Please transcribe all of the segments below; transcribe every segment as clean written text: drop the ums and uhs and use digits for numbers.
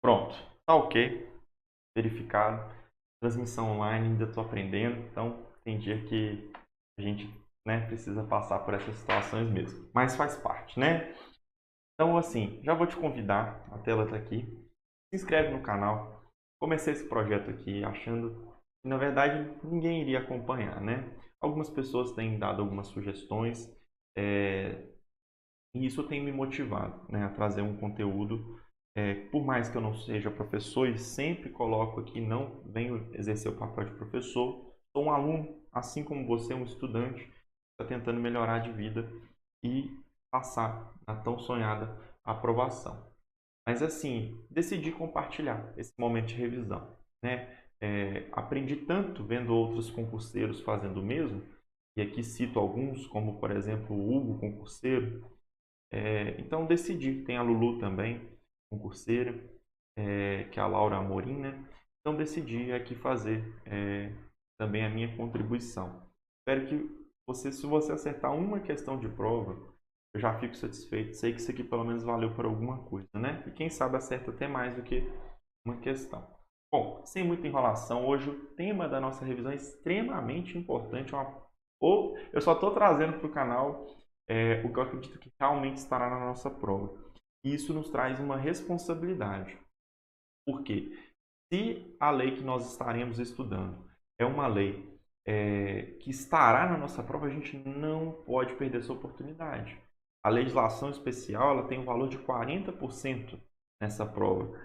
Pronto, tá ok, verificado. Transmissão online, ainda estou aprendendo, então tem dia que a gente, né, precisa passar por essas situações mesmo. Mas faz parte, né? Então, assim, já vou te convidar, a tela está aqui. Se inscreve no canal. Comecei esse projeto aqui achando que, na verdade, ninguém iria acompanhar, né? Algumas pessoas têm dado algumas sugestões, e isso tem me motivado, né, a trazer um conteúdo. Por mais que eu não seja professor e sempre coloco aqui, não venho exercer o papel de professor, sou um aluno, assim como você, um estudante, que está tentando melhorar de vida e passar na tão sonhada aprovação. Mas assim, decidi compartilhar esse momento de revisão, né? Aprendi tanto vendo outros concurseiros fazendo o mesmo, e aqui cito alguns, como por exemplo o Hugo, concurseiro. Então decidi, tem a Lulu também, concurseira, que é a Laura Amorim, né? Então decidi aqui fazer também a minha contribuição. Espero que você, se você acertar uma questão de prova, eu já fico satisfeito. Sei que isso aqui pelo menos valeu por alguma coisa, né? E quem sabe acerta até mais do que uma questão. Bom, sem muita enrolação, hoje o tema da nossa revisão é extremamente importante. Ou eu só estou trazendo para o canal o que eu acredito que realmente estará na nossa prova. E isso nos traz uma responsabilidade. Por quê? Se a lei que nós estaremos estudando é uma lei que estará na nossa prova, a gente não pode perder essa oportunidade. A legislação especial ela tem um valor de 40% nessa prova.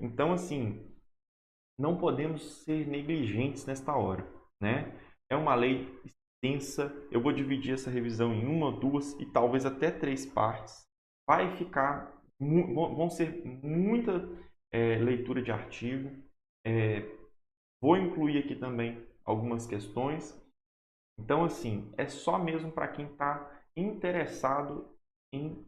Então, assim, não podemos ser negligentes nesta hora, né? É uma lei extensa, eu vou dividir essa revisão em uma, duas e talvez até três partes. Vai ficar, vão ser muita leitura de artigo. É, Vou incluir aqui também algumas questões. Então, assim, é só mesmo para quem está interessado em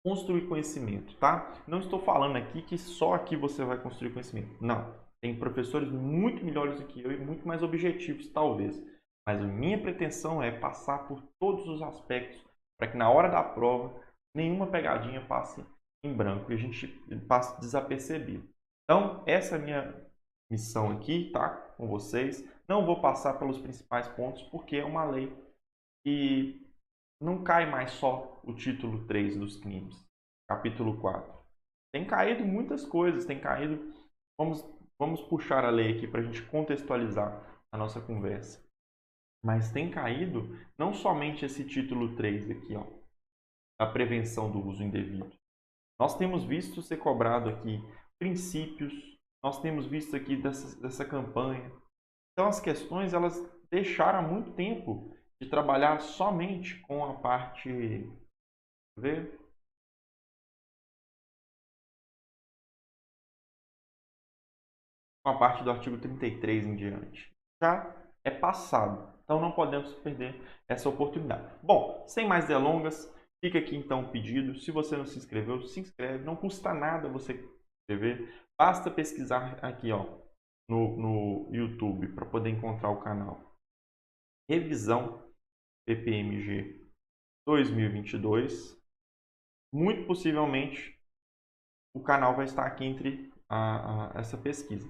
construir conhecimento, tá? Não estou falando aqui que só aqui você vai construir conhecimento. Não. Tem professores muito melhores do que eu e muito mais objetivos, talvez. Mas a minha pretensão é passar por todos os aspectos para que na hora da prova nenhuma pegadinha passe em branco e a gente passe desapercebido. Então, essa é a minha missão aqui, tá? Com vocês. Não vou passar pelos principais pontos porque é uma lei que não cai mais só o título 3 dos crimes, capítulo 4. Tem caído muitas coisas, tem caído. Vamos, vamos puxar a lei aqui para a gente contextualizar a nossa conversa. Mas tem caído não somente esse título 3 aqui, ó, a prevenção do uso indevido. Nós temos visto ser cobrado aqui princípios, nós temos visto aqui dessa campanha. Então as questões elas deixaram há muito tempo de trabalhar somente com a parte, ver, com a parte do artigo 33 em diante. Já é passado, então não podemos perder essa oportunidade. Bom, sem mais delongas, fica aqui então o pedido. Se você não se inscreveu, se inscreve. Não custa nada você se inscrever. Basta pesquisar aqui ó, no YouTube para poder encontrar o canal. Revisão PPMG 2022. Muito possivelmente o canal vai estar aqui entre essa pesquisa.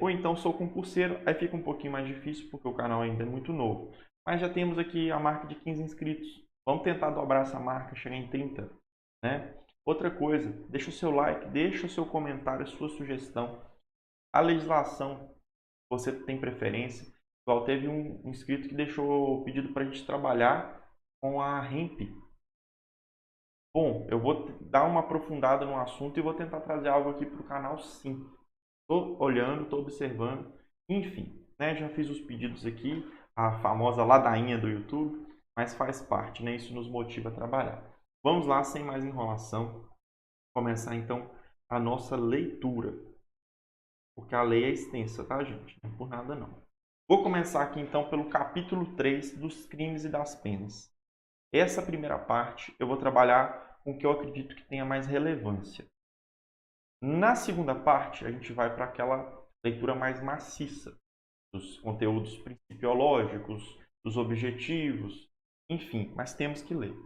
Ou então sou concurseiro, aí fica um pouquinho mais difícil porque o canal ainda é muito novo. Mas já temos aqui a marca de 15 inscritos. Vamos tentar dobrar essa marca, chegar em 30. Né? Outra coisa, deixa o seu like, deixa o seu comentário, a sua sugestão. A legislação, você tem preferência? Igual teve um inscrito que deixou o pedido para a gente trabalhar com a REMP. Bom, eu vou dar uma aprofundada no assunto e vou tentar trazer algo aqui para o canal, sim. Estou olhando, estou observando, enfim, né? Já fiz os pedidos aqui, a famosa ladainha do YouTube, mas faz parte, né? Isso nos motiva a trabalhar. Vamos lá, sem mais enrolação, começar então a nossa leitura, porque a lei é extensa, tá, gente? Não é por nada não. Vou começar aqui então pelo capítulo 3 dos crimes e das penas. Essa primeira parte eu vou trabalhar com o que eu acredito que tenha mais relevância. Na segunda parte, a gente vai para aquela leitura mais maciça, dos conteúdos principiológicos, dos objetivos, enfim, mas temos que ler.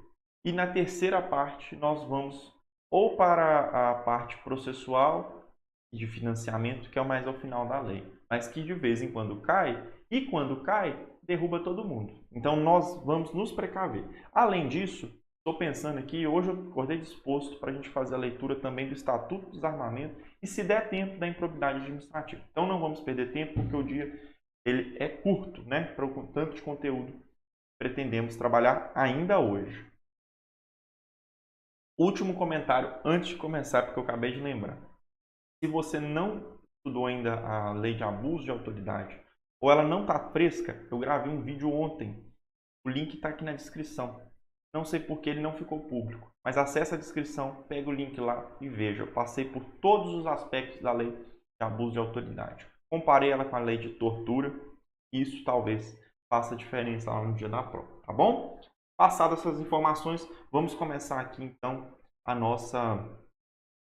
E na terceira parte, nós vamos ou para a parte processual de financiamento, que é o mais ao final da lei, mas que de vez em quando cai, e quando cai, derruba todo mundo. Então nós vamos nos precaver. Além disso, estou pensando aqui, hoje eu acordei disposto para a gente fazer a leitura também do Estatuto do Desarmamento e, se der tempo, da improbidade administrativa. Então não vamos perder tempo, porque o dia ele é curto, né? Para o tanto de conteúdo que pretendemos trabalhar ainda hoje. Último comentário antes de começar, porque eu acabei de lembrar. Se você não estudou ainda a lei de abuso de autoridade, ou ela não está fresca, eu gravei um vídeo ontem. O link está aqui na descrição. Não sei por que ele não ficou público, mas acesse a descrição, pega o link lá e veja. Eu passei por todos os aspectos da lei de abuso de autoridade. Comparei ela com a lei de tortura e isso talvez faça diferença lá no dia da prova, tá bom? Passadas essas informações, vamos começar aqui então a nossa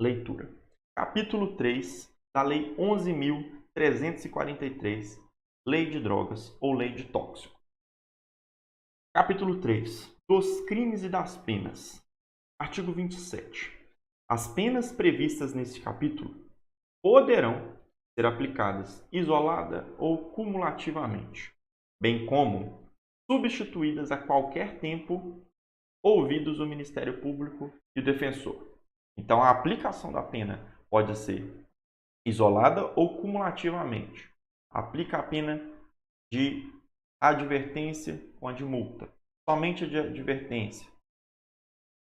leitura. Capítulo 3 da Lei 11.343, Lei de Drogas ou Lei de Tóxico. Capítulo 3. Dos crimes e das penas. Artigo 27. As penas previstas neste capítulo poderão ser aplicadas isolada ou cumulativamente, bem como substituídas a qualquer tempo, ouvidos o Ministério Público e o defensor. Então, a aplicação da pena pode ser isolada ou cumulativamente. Aplica a pena de advertência com a de multa. Somente a de advertência,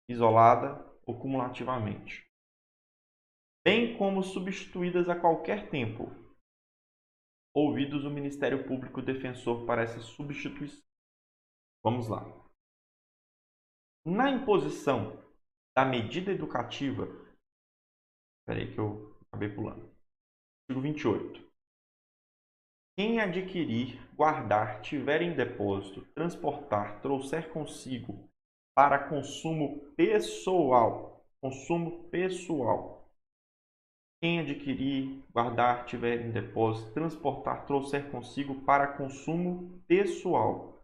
isolada ou cumulativamente. Bem como substituídas a qualquer tempo, ouvidos o Ministério Público Defensor para essa substituição. Vamos lá. Na imposição da medida educativa, espera aí que eu acabei pulando. Artigo 28. Quem adquirir, guardar, tiver em depósito, transportar, trouxer consigo para consumo pessoal. Quem adquirir, guardar, tiver em depósito, transportar, trouxer consigo para consumo pessoal.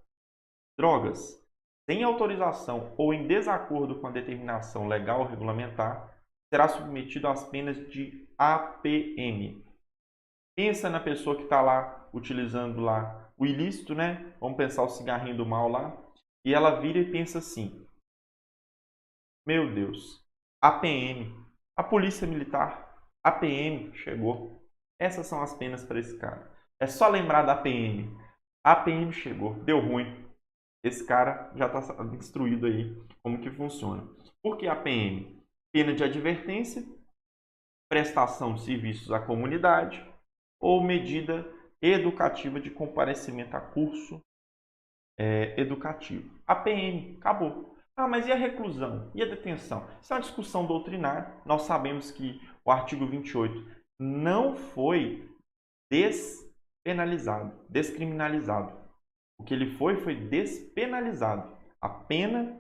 Drogas, sem autorização ou em desacordo com a determinação legal ou regulamentar, será submetido às penas de APM. Pensa na pessoa que está lá utilizando lá o ilícito, né? Vamos pensar o cigarrinho do mal lá. E ela vira e pensa assim: meu Deus, a PM, a Polícia Militar, a PM chegou. Essas são as penas para esse cara. É só lembrar da PM. A PM chegou, deu ruim. Esse cara já está instruído aí como que funciona. Por que a PM? Pena de advertência, prestação de serviços à comunidade ou medida educativa de comparecimento a curso educativo. A PM, acabou. Ah, mas e a reclusão? E a detenção? Isso é uma discussão doutrinária. Nós sabemos que o artigo 28 não foi descriminalizado. O que ele foi despenalizado. A pena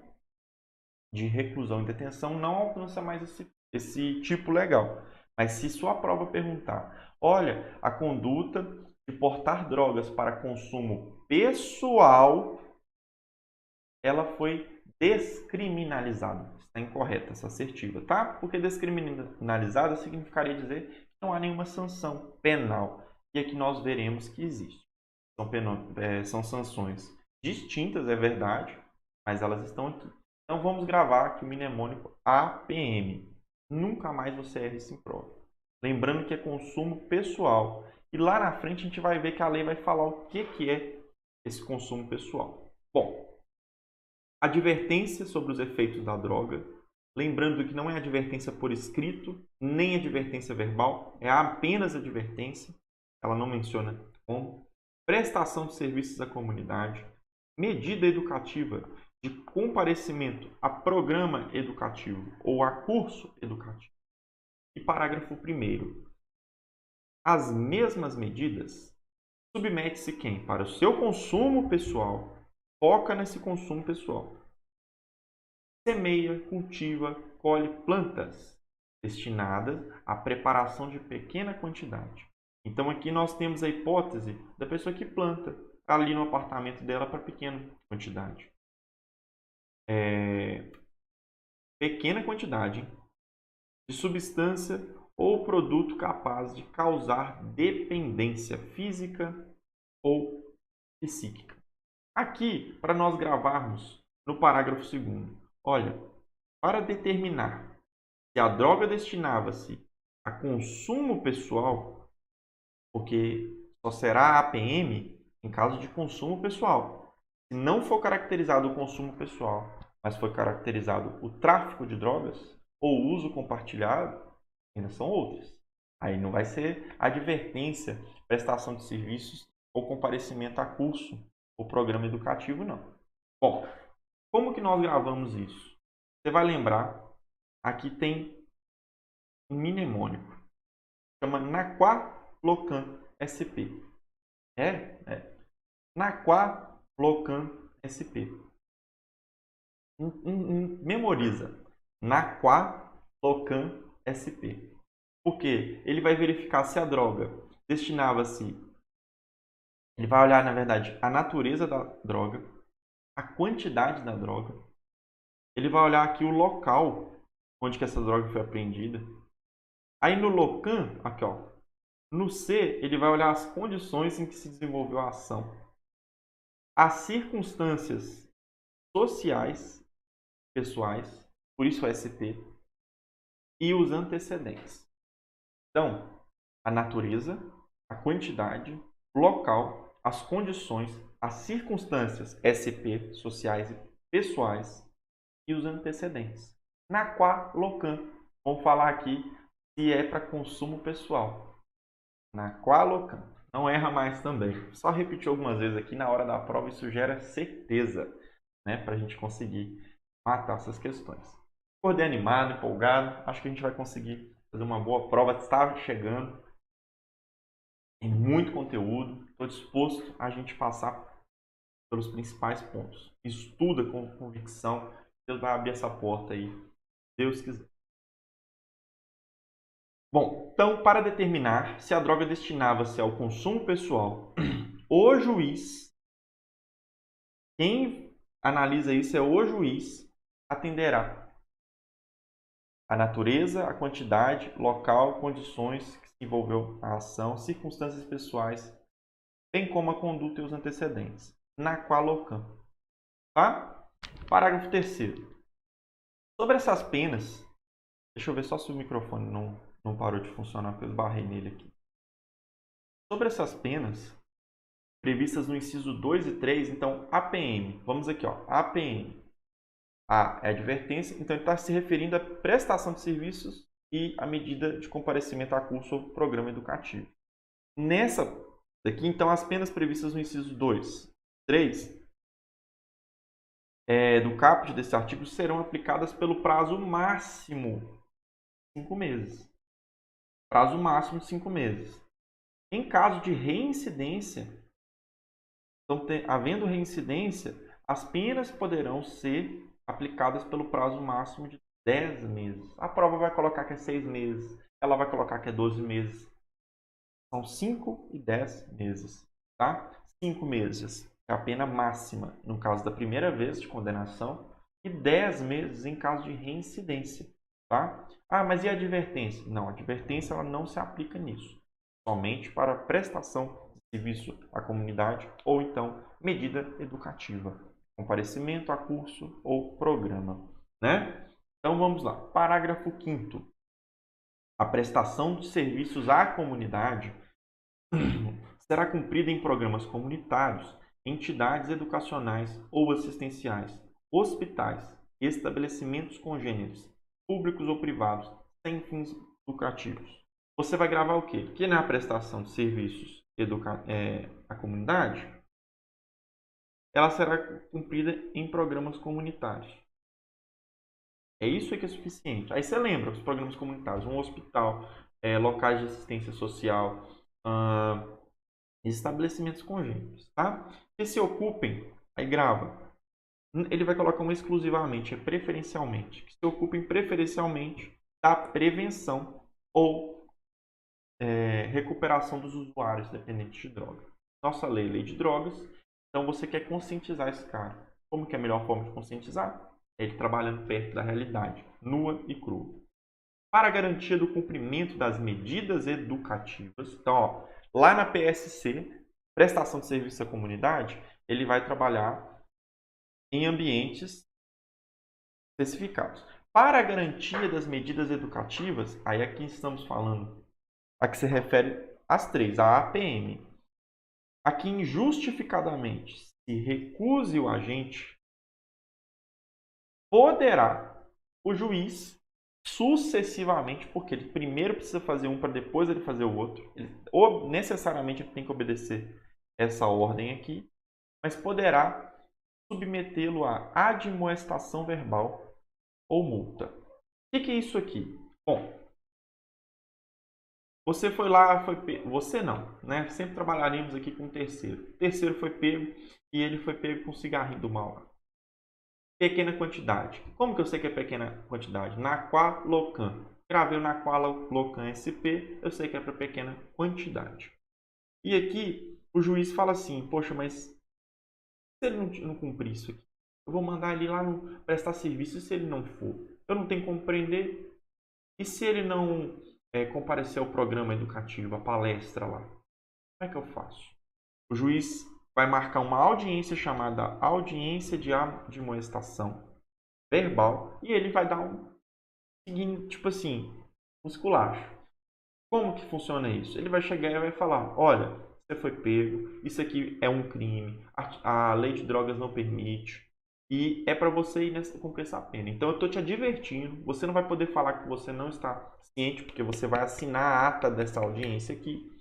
de reclusão e detenção não alcança mais esse tipo legal. Mas se sua prova perguntar, olha, a conduta de portar drogas para consumo pessoal, ela foi descriminalizada. Está incorreta essa assertiva, tá? Porque descriminalizada significaria dizer que não há nenhuma sanção penal. E aqui nós veremos que existe. São sanções distintas, é verdade, mas elas estão aqui. Então vamos gravar aqui o mnemônico APM. Nunca mais você erra isso em prova. Lembrando que é consumo pessoal. E lá na frente a gente vai ver que a lei vai falar o que é esse consumo pessoal. Bom, advertência sobre os efeitos da droga. Lembrando que não é advertência por escrito, nem advertência verbal, é apenas advertência. Ela não menciona como. Prestação de serviços à comunidade. Medida educativa de comparecimento a programa educativo ou a curso educativo. E parágrafo 1º. As mesmas medidas submete-se quem? Para o seu consumo pessoal. Foca nesse consumo pessoal. Semeia, cultiva, colhe plantas destinadas à preparação de pequena quantidade. Então aqui nós temos a hipótese da pessoa que planta ali no apartamento dela para pequena quantidade. Pequena quantidade, hein? de substância ou produto capaz de causar dependência física ou psíquica. Aqui, para nós gravarmos no parágrafo 2º, olha, para determinar se a droga destinava-se a consumo pessoal, porque só será APM em caso de consumo pessoal. Se não for caracterizado o consumo pessoal, mas foi caracterizado o tráfico de drogas ou o uso compartilhado, ainda são outras. Aí não vai ser advertência, prestação de serviços ou comparecimento a curso ou programa educativo, não. Bom, como que nós gravamos isso? Você vai lembrar, aqui tem um mnemônico, chama Naqualocan SP. Naqualocan SP. Memoriza. Naqualocan SP. Porque ele vai verificar se a droga destinava-se. Ele vai olhar, na verdade, a natureza da droga, a quantidade da droga. Ele vai olhar aqui o local onde que essa droga foi apreendida. Aí no LOCAN, aqui ó, no C, ele vai olhar as condições em que se desenvolveu a ação, as circunstâncias sociais, pessoais, por isso o SP, e os antecedentes. Então, a natureza, a quantidade, o local, as condições, as circunstâncias SP, sociais e pessoais, e os antecedentes. Naqualocan, vamos falar aqui se é para consumo pessoal. Naqualocan. Não erra mais também. Só repetir algumas vezes aqui na hora da prova, isso gera certeza, né, para a gente conseguir matar essas questões. Acordei animado, empolgado. Acho que a gente vai conseguir fazer uma boa prova. Está chegando. Tem muito conteúdo. Estou disposto a gente passar pelos principais pontos. Estuda com convicção. Deus vai abrir essa porta aí, Deus quiser. Bom, então, para determinar se a droga destinava-se ao consumo pessoal, o juiz, quem analisa isso é o juiz, atenderá a natureza, a quantidade, local, condições que se envolveu a ação, circunstâncias pessoais, bem como a conduta e os antecedentes. Naqualocan. Tá? Parágrafo 3º. Sobre essas penas, deixa eu ver só se o microfone não parou de funcionar, porque eu esbarrei nele aqui. Sobre essas penas previstas no inciso 2 e 3, então, APM. Vamos aqui, ó, APM. A é advertência, então ele está se referindo à prestação de serviços e à medida de comparecimento a curso ou programa educativo. Nessa daqui, então, as penas previstas no inciso 2, 3 do caput desse artigo serão aplicadas pelo prazo máximo de 5 meses. Prazo máximo de 5 meses. Em caso de reincidência, então, havendo reincidência, as penas poderão ser aplicadas pelo prazo máximo de 10 meses. A prova vai colocar que é 6 meses, ela vai colocar que é 12 meses. São 5 e 10 meses. Tá? 5 meses é a pena máxima no caso da primeira vez de condenação e 10 meses em caso de reincidência. Tá? Ah, mas e a advertência? Não, a advertência ela não se aplica nisso. Somente para prestação de serviço à comunidade ou então medida educativa. Comparecimento a curso ou programa. Né? Então vamos lá. Parágrafo 5º. A prestação de serviços à comunidade será cumprida em programas comunitários, entidades educacionais ou assistenciais, hospitais, estabelecimentos congêneres, públicos ou privados, sem fins lucrativos. Você vai gravar o quê? Que na prestação de serviços à comunidade, ela será cumprida em programas comunitários. É isso que é suficiente. Aí você lembra os programas comunitários, um hospital, locais de assistência social, estabelecimentos congêneres, tá? Que se ocupem, aí grava. Ele vai colocar um exclusivamente, preferencialmente. Que se ocupem preferencialmente da prevenção ou recuperação dos usuários dependentes de droga. Nossa lei de drogas. Então você quer conscientizar esse cara. Como que é a melhor forma de conscientizar? É ele trabalhando perto da realidade, nua e crua. para a garantia do cumprimento das medidas educativas. Então, ó, lá na PSC, prestação de serviço à comunidade, ele vai trabalhar em ambientes especificados. Para a garantia das medidas educativas, aí aqui estamos falando, a que se refere às três, a APM. A que injustificadamente se recuse o agente, poderá o juiz sucessivamente, porque ele primeiro precisa fazer um para depois ele fazer o outro, ou necessariamente ele tem que obedecer essa ordem aqui, mas poderá submetê-lo à admoestação verbal ou multa. O que é isso aqui? Bom, você foi lá, você não, né? Sempre trabalharemos aqui com o terceiro. O terceiro foi pego e ele foi pego com um cigarrinho do mal. Pequena quantidade. Como que eu sei que é pequena quantidade? Naqualocan. Gravei o Naqualocan SP, eu sei que é para pequena quantidade. E aqui o juiz fala assim, poxa, mas se ele não cumprir isso aqui, eu vou mandar ele lá no prestar serviço. E se ele não for? Eu não tenho como prender. E se ele não comparecer ao programa educativo, a palestra lá? Como é que eu faço? O juiz vai marcar uma audiência chamada audiência de admoestação verbal e ele vai dar um seguinte, tipo assim, um esculacho. Como que funciona isso? Ele vai chegar e vai falar, olha, você foi pego, isso aqui é um crime, a lei de drogas não permite e é para você ir cumprir essa pena. Então eu estou te advertindo, você não vai poder falar que você não está ciente, porque você vai assinar a ata dessa audiência aqui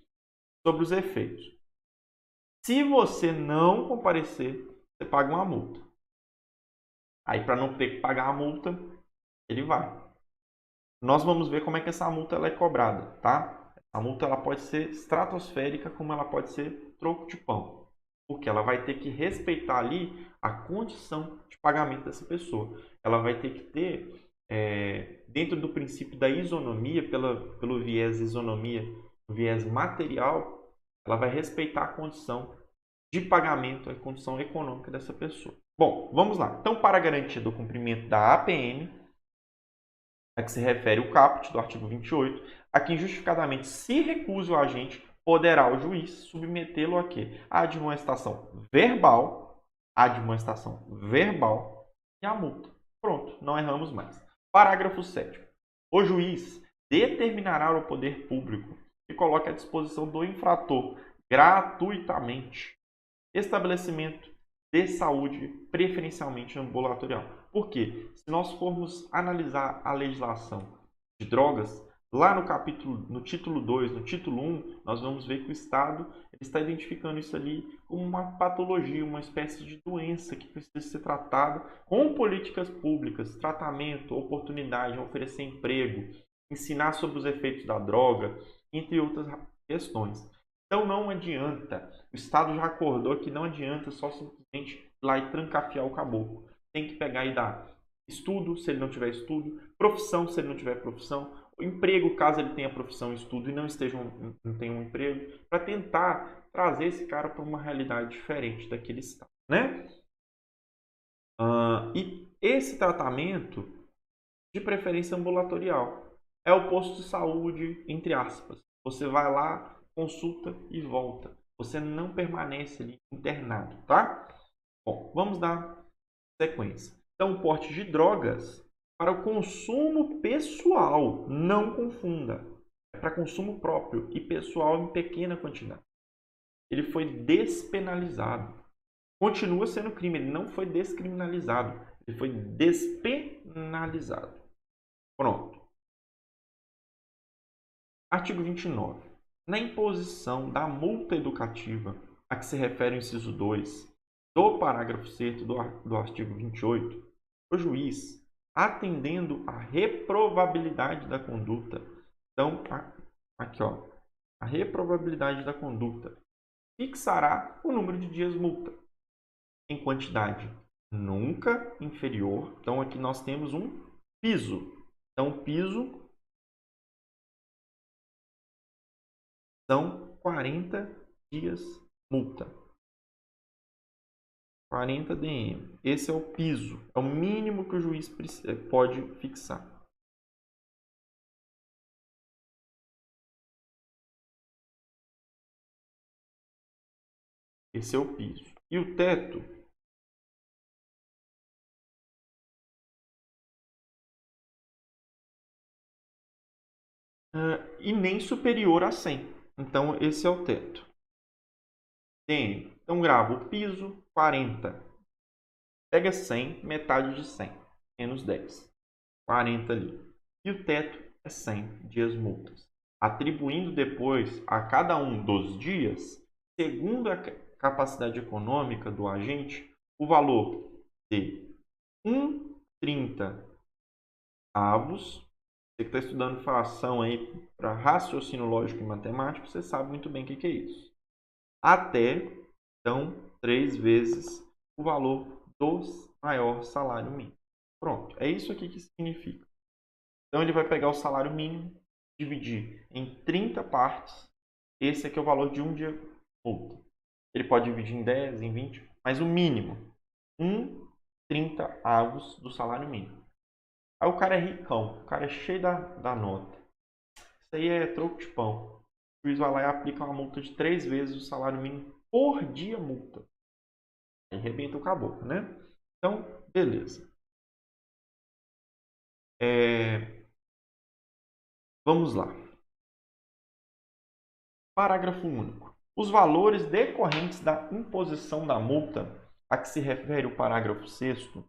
sobre os efeitos. Se você não comparecer, você paga uma multa. Aí, para não ter que pagar a multa, ele vai. Nós vamos ver como é que essa multa ela é cobrada, tá? A multa ela pode ser estratosférica, como ela pode ser troco de pão. Porque ela vai ter que respeitar ali a condição de pagamento dessa pessoa. Ela vai ter que ter, dentro do princípio da isonomia, pelo viés isonomia, o viés material, ela vai respeitar a condição de pagamento, a condição econômica dessa pessoa. Bom, vamos lá. Então, para a garantia do cumprimento da APM, a que se refere o caput do artigo 28, a que injustificadamente se recuse o agente, poderá o juiz submetê-lo a quê? A admoestação verbal e a multa. Pronto, não erramos mais. Parágrafo 7º. O juiz determinará ao poder público que coloque à disposição do infrator gratuitamente estabelecimento de saúde, preferencialmente ambulatorial. Por quê? Se nós formos analisar a legislação de drogas, lá no título 2, no título 1, nós vamos ver que o Estado está identificando isso ali como uma patologia, uma espécie de doença que precisa ser tratada com políticas públicas, tratamento, oportunidade, oferecer emprego, ensinar sobre os efeitos da droga, entre outras questões. Então não adianta, o Estado já acordou que não adianta só simplesmente ir lá e trancafiar o caboclo. Tem que pegar e dar estudo, se ele não tiver estudo, profissão, se ele não tiver profissão, emprego, caso ele tenha profissão e estudo e não tenha um emprego, para tentar trazer esse cara para uma realidade diferente daquele Estado, né? E esse tratamento, de preferência ambulatorial, é o posto de saúde, entre aspas. Você vai lá, consulta e volta. Você não permanece ali internado, tá? Bom, vamos dar sequência. Então, o porte de drogas para o consumo pessoal, não confunda. É para consumo próprio e pessoal em pequena quantidade. Ele foi despenalizado. Continua sendo crime, ele não foi descriminalizado. Ele foi despenalizado. Pronto. Artigo 29. Na imposição da multa educativa a que se refere o inciso 2 do parágrafo 6º do artigo 28, o juiz, atendendo à reprovabilidade da conduta, então, aqui ó, a reprovabilidade da conduta, fixará o número de dias multa em quantidade nunca inferior. Então, aqui nós temos um piso. Então, o piso são 40 dias multa. 40 DM. Esse é o piso. É o mínimo que o juiz pode fixar. Esse é o piso. E o teto? E nem superior a 100. Então, esse é o teto. Então, grava o piso, 40. Pega 100, metade de 100. Menos 10. 40 ali. E o teto é 100 dias multas. Atribuindo depois a cada um dos dias, segundo a capacidade econômica do agente, o valor de 1,30 avos. Você que está estudando fração aí para raciocínio lógico e matemático, você sabe muito bem o que é isso. Até, então, 3 vezes o valor do maior salário mínimo. Pronto, é isso aqui que significa. Então, ele vai pegar o salário mínimo, dividir em 30 partes. Esse aqui é o valor de um dia multa. Ele pode dividir em 10, em 20, mas o mínimo, 1,30 avos do salário mínimo. Aí o cara é ricão, o cara é cheio da nota. Isso aí é troco de pão. O juiz vai lá e aplica uma multa de 3 vezes o salário mínimo por dia multa. Aí arrebenta o caboclo, né? Então, beleza. Vamos lá. Parágrafo único. Os valores decorrentes da imposição da multa a que se refere o parágrafo 6º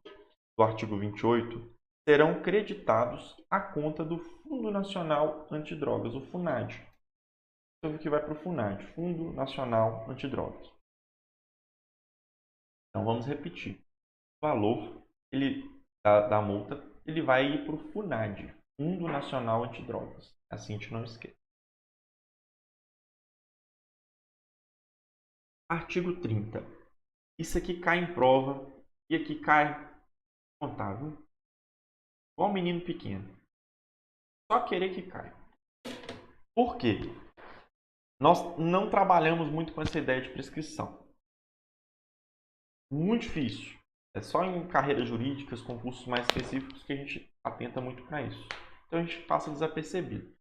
do artigo 28 serão creditados à conta do Fundo Nacional Antidrogas, o FUNAD. Então, que vai para o FUNAD, Fundo Nacional Antidrogas. Então, vamos repetir. O valor da multa ele vai ir para o FUNAD, Fundo Nacional Antidrogas. Assim a gente não esquece. Artigo 30. Isso aqui cai em prova e aqui cai contável. Igual um menino pequeno. Só querer que cai. Por quê? Nós não trabalhamos muito com essa ideia de prescrição. Muito difícil. É só em carreiras jurídicas, concursos mais específicos que a gente atenta muito para isso. Então a gente passa desapercebido.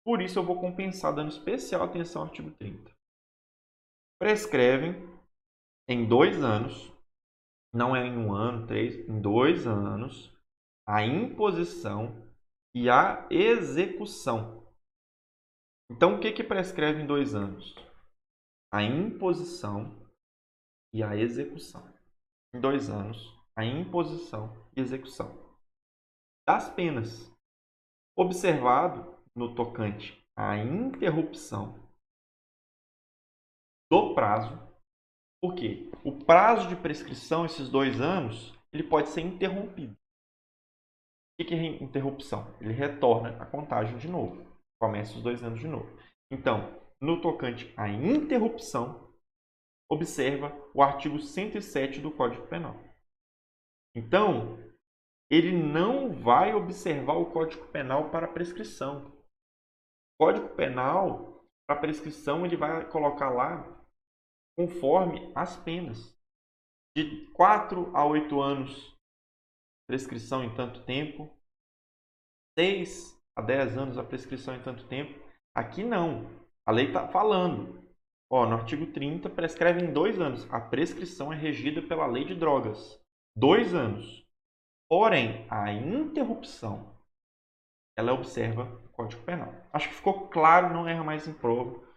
Por isso eu vou compensar dando especial atenção ao artigo 30. Prescrevem em 2 anos, não é em 1 ano, 3, em 2 anos, a imposição e a execução. Então, o que prescreve em 2 anos? A imposição e a execução. Em 2 anos, a imposição e execução das penas. Observado no tocante à interrupção do prazo, porque o prazo de prescrição, esses 2 anos, ele pode ser interrompido. O que é interrupção? Ele retorna a contagem de novo. Começa os 2 anos de novo. Então, no tocante à interrupção, observa o artigo 107 do Código Penal. Então, ele não vai observar o Código Penal para prescrição. O Código Penal, para prescrição, ele vai colocar lá conforme as penas. De 4 a 8 anos, prescrição em tanto tempo. 6 a 10 anos, a prescrição em tanto tempo. Aqui não. A lei está falando. No artigo 30, prescreve em 2 anos. A prescrição é regida pela lei de drogas. 2 anos. Porém, a interrupção, ela observa o Código Penal. Acho que ficou claro, não erra mais em prova.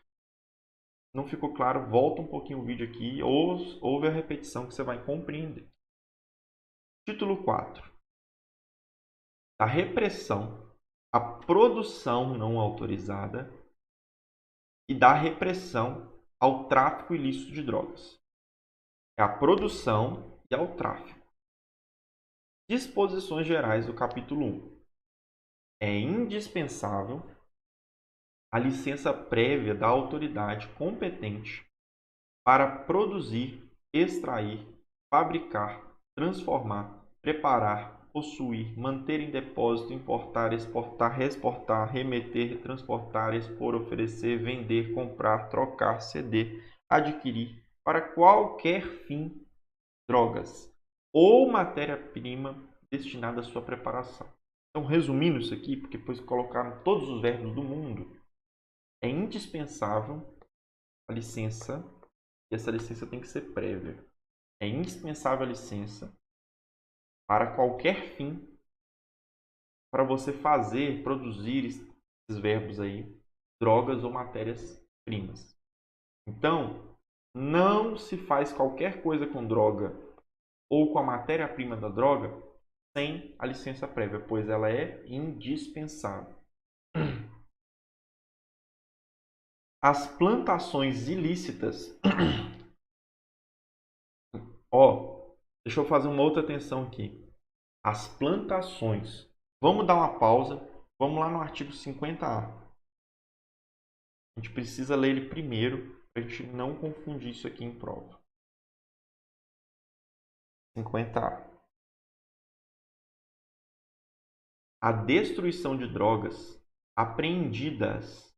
Não ficou claro, volta um pouquinho o vídeo aqui, ouve a repetição que você vai compreender. Título 4. Da repressão à produção não autorizada e da repressão ao tráfico ilícito de drogas. É a produção e ao tráfico. Disposições gerais do capítulo 1. É indispensável a licença prévia da autoridade competente para produzir, extrair, fabricar, transformar, preparar, possuir, manter em depósito, importar, exportar, reexportar, remeter, transportar, expor, oferecer, vender, comprar, trocar, ceder, adquirir, para qualquer fim, drogas ou matéria-prima destinada à sua preparação. Então, resumindo isso aqui, porque depois colocaram todos os verbos do mundo, é indispensável a licença E essa licença tem que ser prévia. É indispensável a licença para qualquer fim, para você fazer, produzir esses verbos aí, drogas ou matérias-primas. Então, não se faz qualquer coisa com droga ou com a matéria-prima da droga sem a licença prévia, pois ela é indispensável. As plantações ilícitas. Deixa eu fazer uma outra atenção aqui. As plantações. Vamos dar uma pausa. Vamos lá no artigo 50A. A gente precisa ler ele primeiro para a gente não confundir isso aqui em prova. 50A. A destruição de drogas apreendidas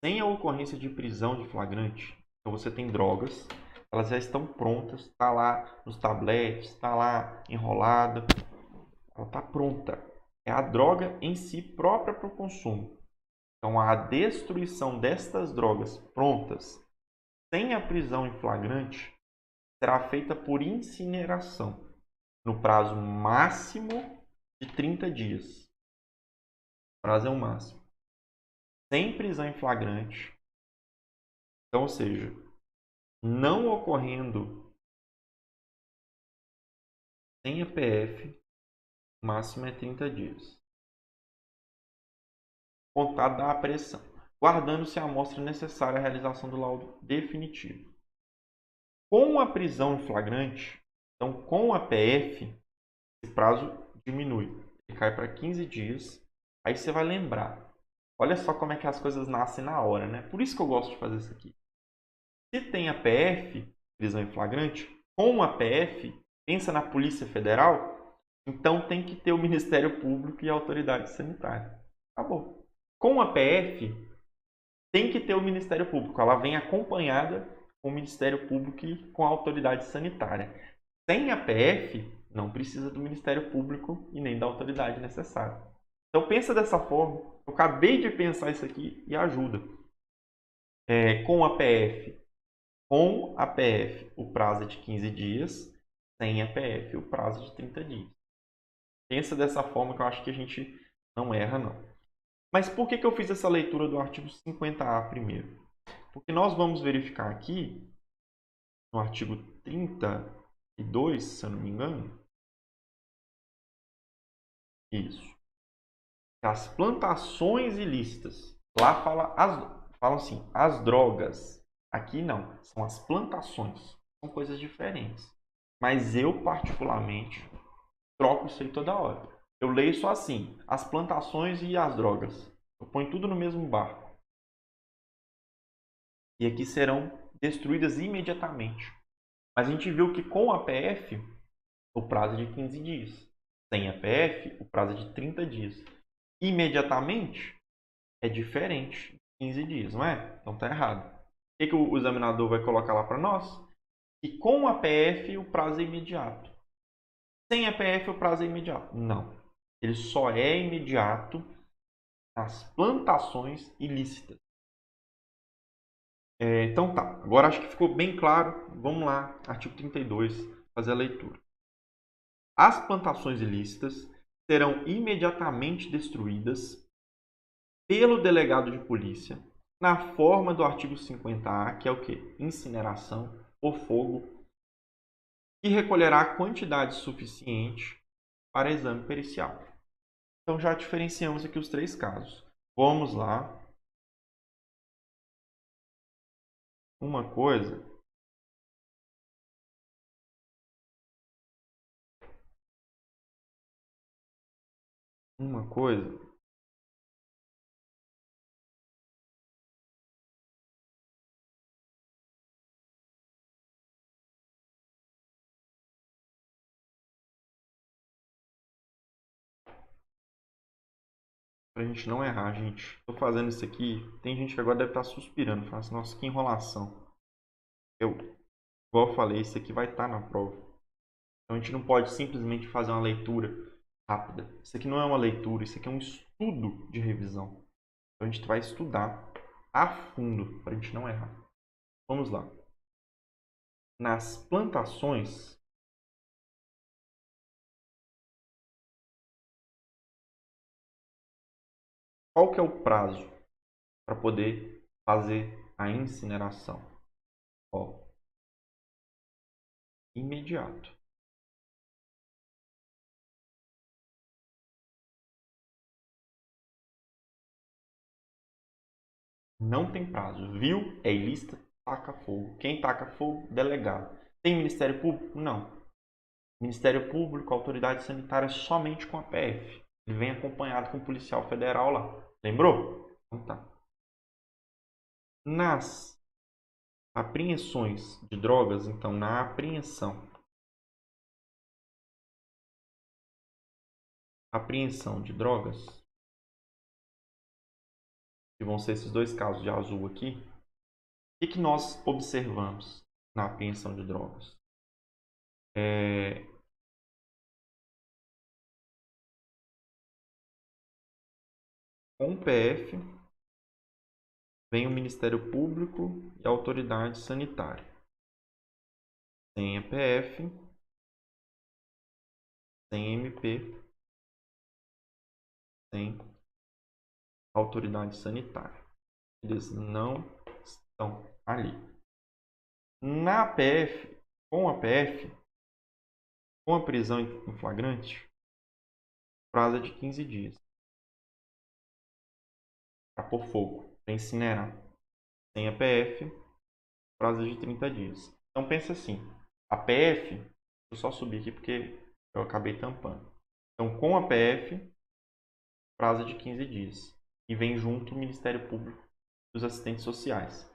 sem a ocorrência de prisão de flagrante. Então você tem drogas, elas já estão prontas, está lá nos tabletes, está lá enrolada, ela está pronta. É a droga em si própria para o consumo. Então a destruição destas drogas prontas, sem a prisão em flagrante, será feita por incineração, no prazo máximo de 30 dias. O prazo é o máximo. Sem prisão em flagrante. Então, ou seja, não ocorrendo sem EPF, o máximo é 30 dias. Contado da apreensão, guardando-se a amostra necessária à realização do laudo definitivo. Com a prisão em flagrante, então com a PF, esse prazo diminui. Ele cai para 15 dias. Aí você vai lembrar. Olha só como é que as coisas nascem na hora, né? Por isso que eu gosto de fazer isso aqui. Se tem a PF, prisão em flagrante, com a PF, pensa na Polícia Federal, então tem que ter o Ministério Público e a Autoridade Sanitária. Acabou. Com a PF, tem que ter o Ministério Público. Ela vem acompanhada com o Ministério Público e com a Autoridade Sanitária. Sem a PF, não precisa do Ministério Público e nem da autoridade necessária. Então pensa dessa forma. Eu acabei de pensar isso aqui e ajuda. Com a PF, o prazo é de 15 dias. Sem a PF, o prazo é de 30 dias. Pensa dessa forma que eu acho que a gente não erra, não. Mas por que eu fiz essa leitura do artigo 50A primeiro? Porque nós vamos verificar aqui, no artigo 32, se eu não me engano, isso. As plantações ilícitas. Lá fala assim, as drogas. Aqui não, são as plantações. São coisas diferentes. Mas eu, particularmente, troco isso aí toda hora. Eu leio só assim, as plantações e as drogas. Eu ponho tudo no mesmo barco. E aqui serão destruídas imediatamente. Mas a gente viu que com a PF, o prazo é de 15 dias. Sem a PF, o prazo é de 30 dias. Imediatamente é diferente, 15 dias, não é? Então tá errado. O que o examinador vai colocar lá para nós? Que com a PF o prazo é imediato. Sem a PF o prazo é imediato. Não. Ele só é imediato nas plantações ilícitas. Então tá. Agora acho que ficou bem claro. Vamos lá, artigo 32, fazer a leitura. As plantações ilícitas serão imediatamente destruídas pelo delegado de polícia na forma do artigo 50A, que é o quê? Incineração ou fogo, e recolherá quantidade suficiente para exame pericial. Então já diferenciamos aqui os três casos. Vamos lá. Uma coisa para a gente não errar, gente. Estou fazendo isso aqui. Tem gente que agora deve estar suspirando. Fala assim, nossa, que enrolação. Igual eu falei, isso aqui vai estar na prova. Então a gente não pode simplesmente fazer uma leitura rápida. Isso aqui não é uma leitura, isso aqui é um estudo de revisão. Então a gente vai estudar a fundo para a gente não errar. Vamos lá. nas plantações, qual que é o prazo para poder fazer a incineração? Ó, imediato. Não tem prazo. Viu? É ilícita, taca fogo. Quem taca fogo? Delegado. Tem Ministério Público? Não. Ministério Público, autoridade sanitária somente com a PF. Ele vem acompanhado com o policial federal lá. Lembrou? Então tá. Nas apreensões de drogas, então na apreensão de drogas, que vão ser esses dois casos de azul aqui, o que nós observamos na apreensão de drogas? Com o PF, vem o Ministério Público e a autoridade sanitária. Sem a PF, sem MP, sem autoridade sanitária. Eles não estão ali. Na PF, com a PF, com a prisão em flagrante, prazo é de 15 dias. Para pôr fogo, para incinerar. Sem a PF, prazo de 30 dias. Então pensa assim, a PF, deixa eu só subir aqui porque eu acabei tampando. Então com a PF, prazo de 15 dias. E vem junto o Ministério Público e os assistentes sociais.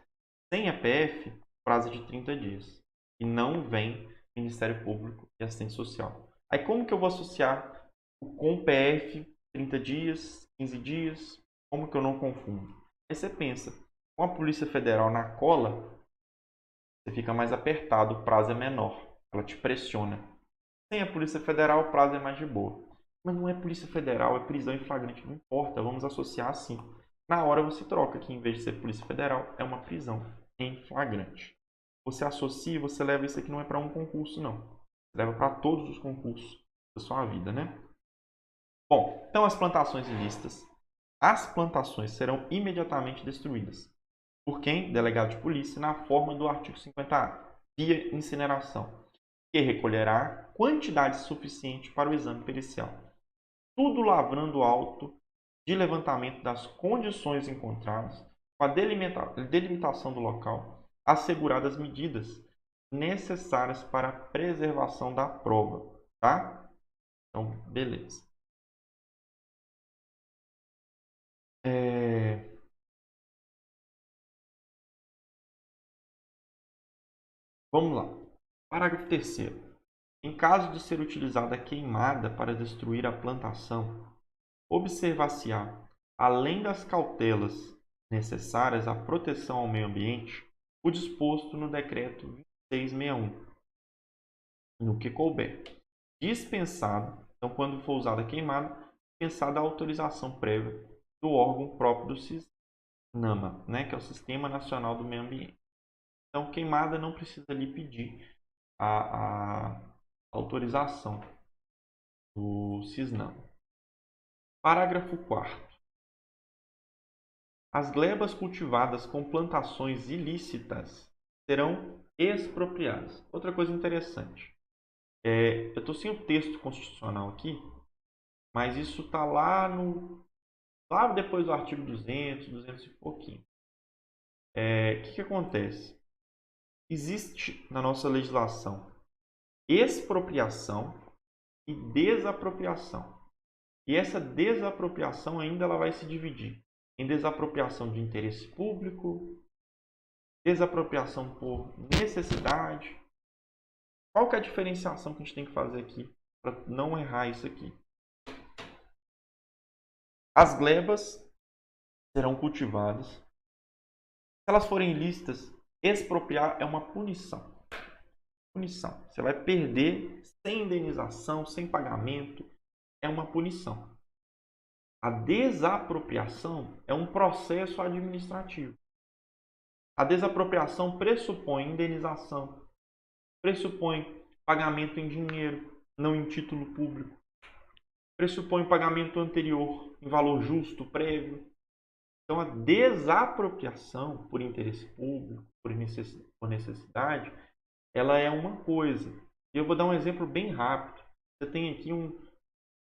Sem a PF, prazo de 30 dias. E não vem Ministério Público e assistente social. Aí como que eu vou associar o com PF, 30 dias, 15 dias? Como que eu não confundo? Aí você pensa, com a Polícia Federal na cola, você fica mais apertado, o prazo é menor. Ela te pressiona. Sem a Polícia Federal, o prazo é mais de boa. Mas não é Polícia Federal, é prisão em flagrante, não importa, vamos associar assim. Na hora você troca que em vez de ser Polícia Federal, é uma prisão em flagrante. Você associa, você leva isso aqui não é para um concurso, não. Você leva para todos os concursos da sua vida, né? Bom, então as plantações ilícitas. As plantações serão imediatamente destruídas. Por quem? Delegado de polícia, na forma do artigo 50A, via incineração, que recolherá quantidade suficiente para o exame pericial. Tudo lavrando auto de levantamento das condições encontradas, com a delimitação do local, asseguradas medidas necessárias para a preservação da prova, tá? Então, beleza. Vamos lá. Parágrafo 3º. Em caso de ser utilizada a queimada para destruir a plantação, observar-se-á, além das cautelas necessárias à proteção ao meio ambiente, o disposto no Decreto 2661, no que couber. Dispensado, então quando for usada a queimada, dispensada a autorização prévia do órgão próprio do SISNAMA, né, que é o Sistema Nacional do Meio Ambiente. Então, queimada não precisa lhe pedir a autorização do SISNAMA. Parágrafo 4º. As glebas cultivadas com plantações ilícitas serão expropriadas. Outra coisa interessante. Eu estou sem o texto constitucional aqui, mas isso está lá depois do artigo 200, 200 e pouquinho. O que acontece? Existe na nossa legislação expropriação e desapropriação. E essa desapropriação ainda ela vai se dividir em desapropriação de interesse público, desapropriação por necessidade. Qual que é a diferenciação que a gente tem que fazer aqui para não errar isso aqui? As glebas serão cultivadas. Se elas forem ilícitas, expropriar é uma punição. Punição. Você vai perder sem indenização, sem pagamento. É uma punição. A desapropriação é um processo administrativo. A desapropriação pressupõe indenização, pressupõe pagamento em dinheiro, não em título público, pressupõe pagamento anterior em valor justo, prévio. Então, a desapropriação por interesse público, por necessidade, ela é uma coisa. E eu vou dar um exemplo bem rápido. Você tem aqui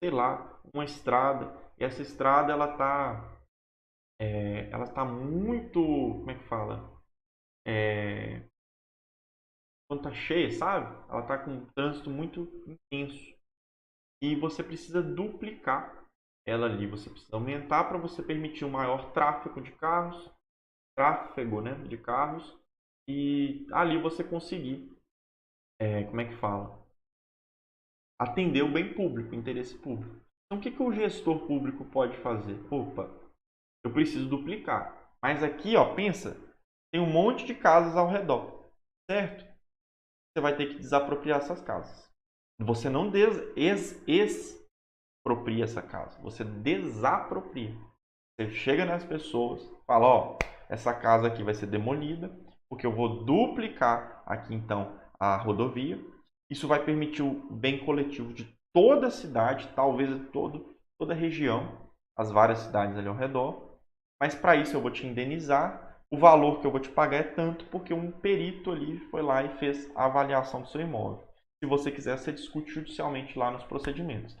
sei lá, uma estrada, e essa estrada ela tá muito, como é que fala? Quando tá cheia, sabe? Ela tá com um trânsito muito intenso. E você precisa duplicar ela ali, você precisa aumentar para você permitir um maior tráfego de carros, né, de carros, e ali você conseguir, como é que fala? Atender o bem público, o interesse público. Então, o que que o gestor público pode fazer? Opa, eu preciso duplicar. Mas aqui, ó, pensa, tem um monte de casas ao redor, certo? Você vai ter que desapropriar essas casas. Você não expropria essa casa, você desapropria. Você chega nas pessoas, fala, ó, essa casa aqui vai ser demolida, porque eu vou duplicar aqui então a rodovia. Isso vai permitir o bem coletivo de toda a cidade, talvez toda a região, as várias cidades ali ao redor. Mas para isso eu vou te indenizar. O valor que eu vou te pagar é tanto porque um perito ali foi lá e fez a avaliação do seu imóvel. Se você quiser, você discute judicialmente lá nos procedimentos.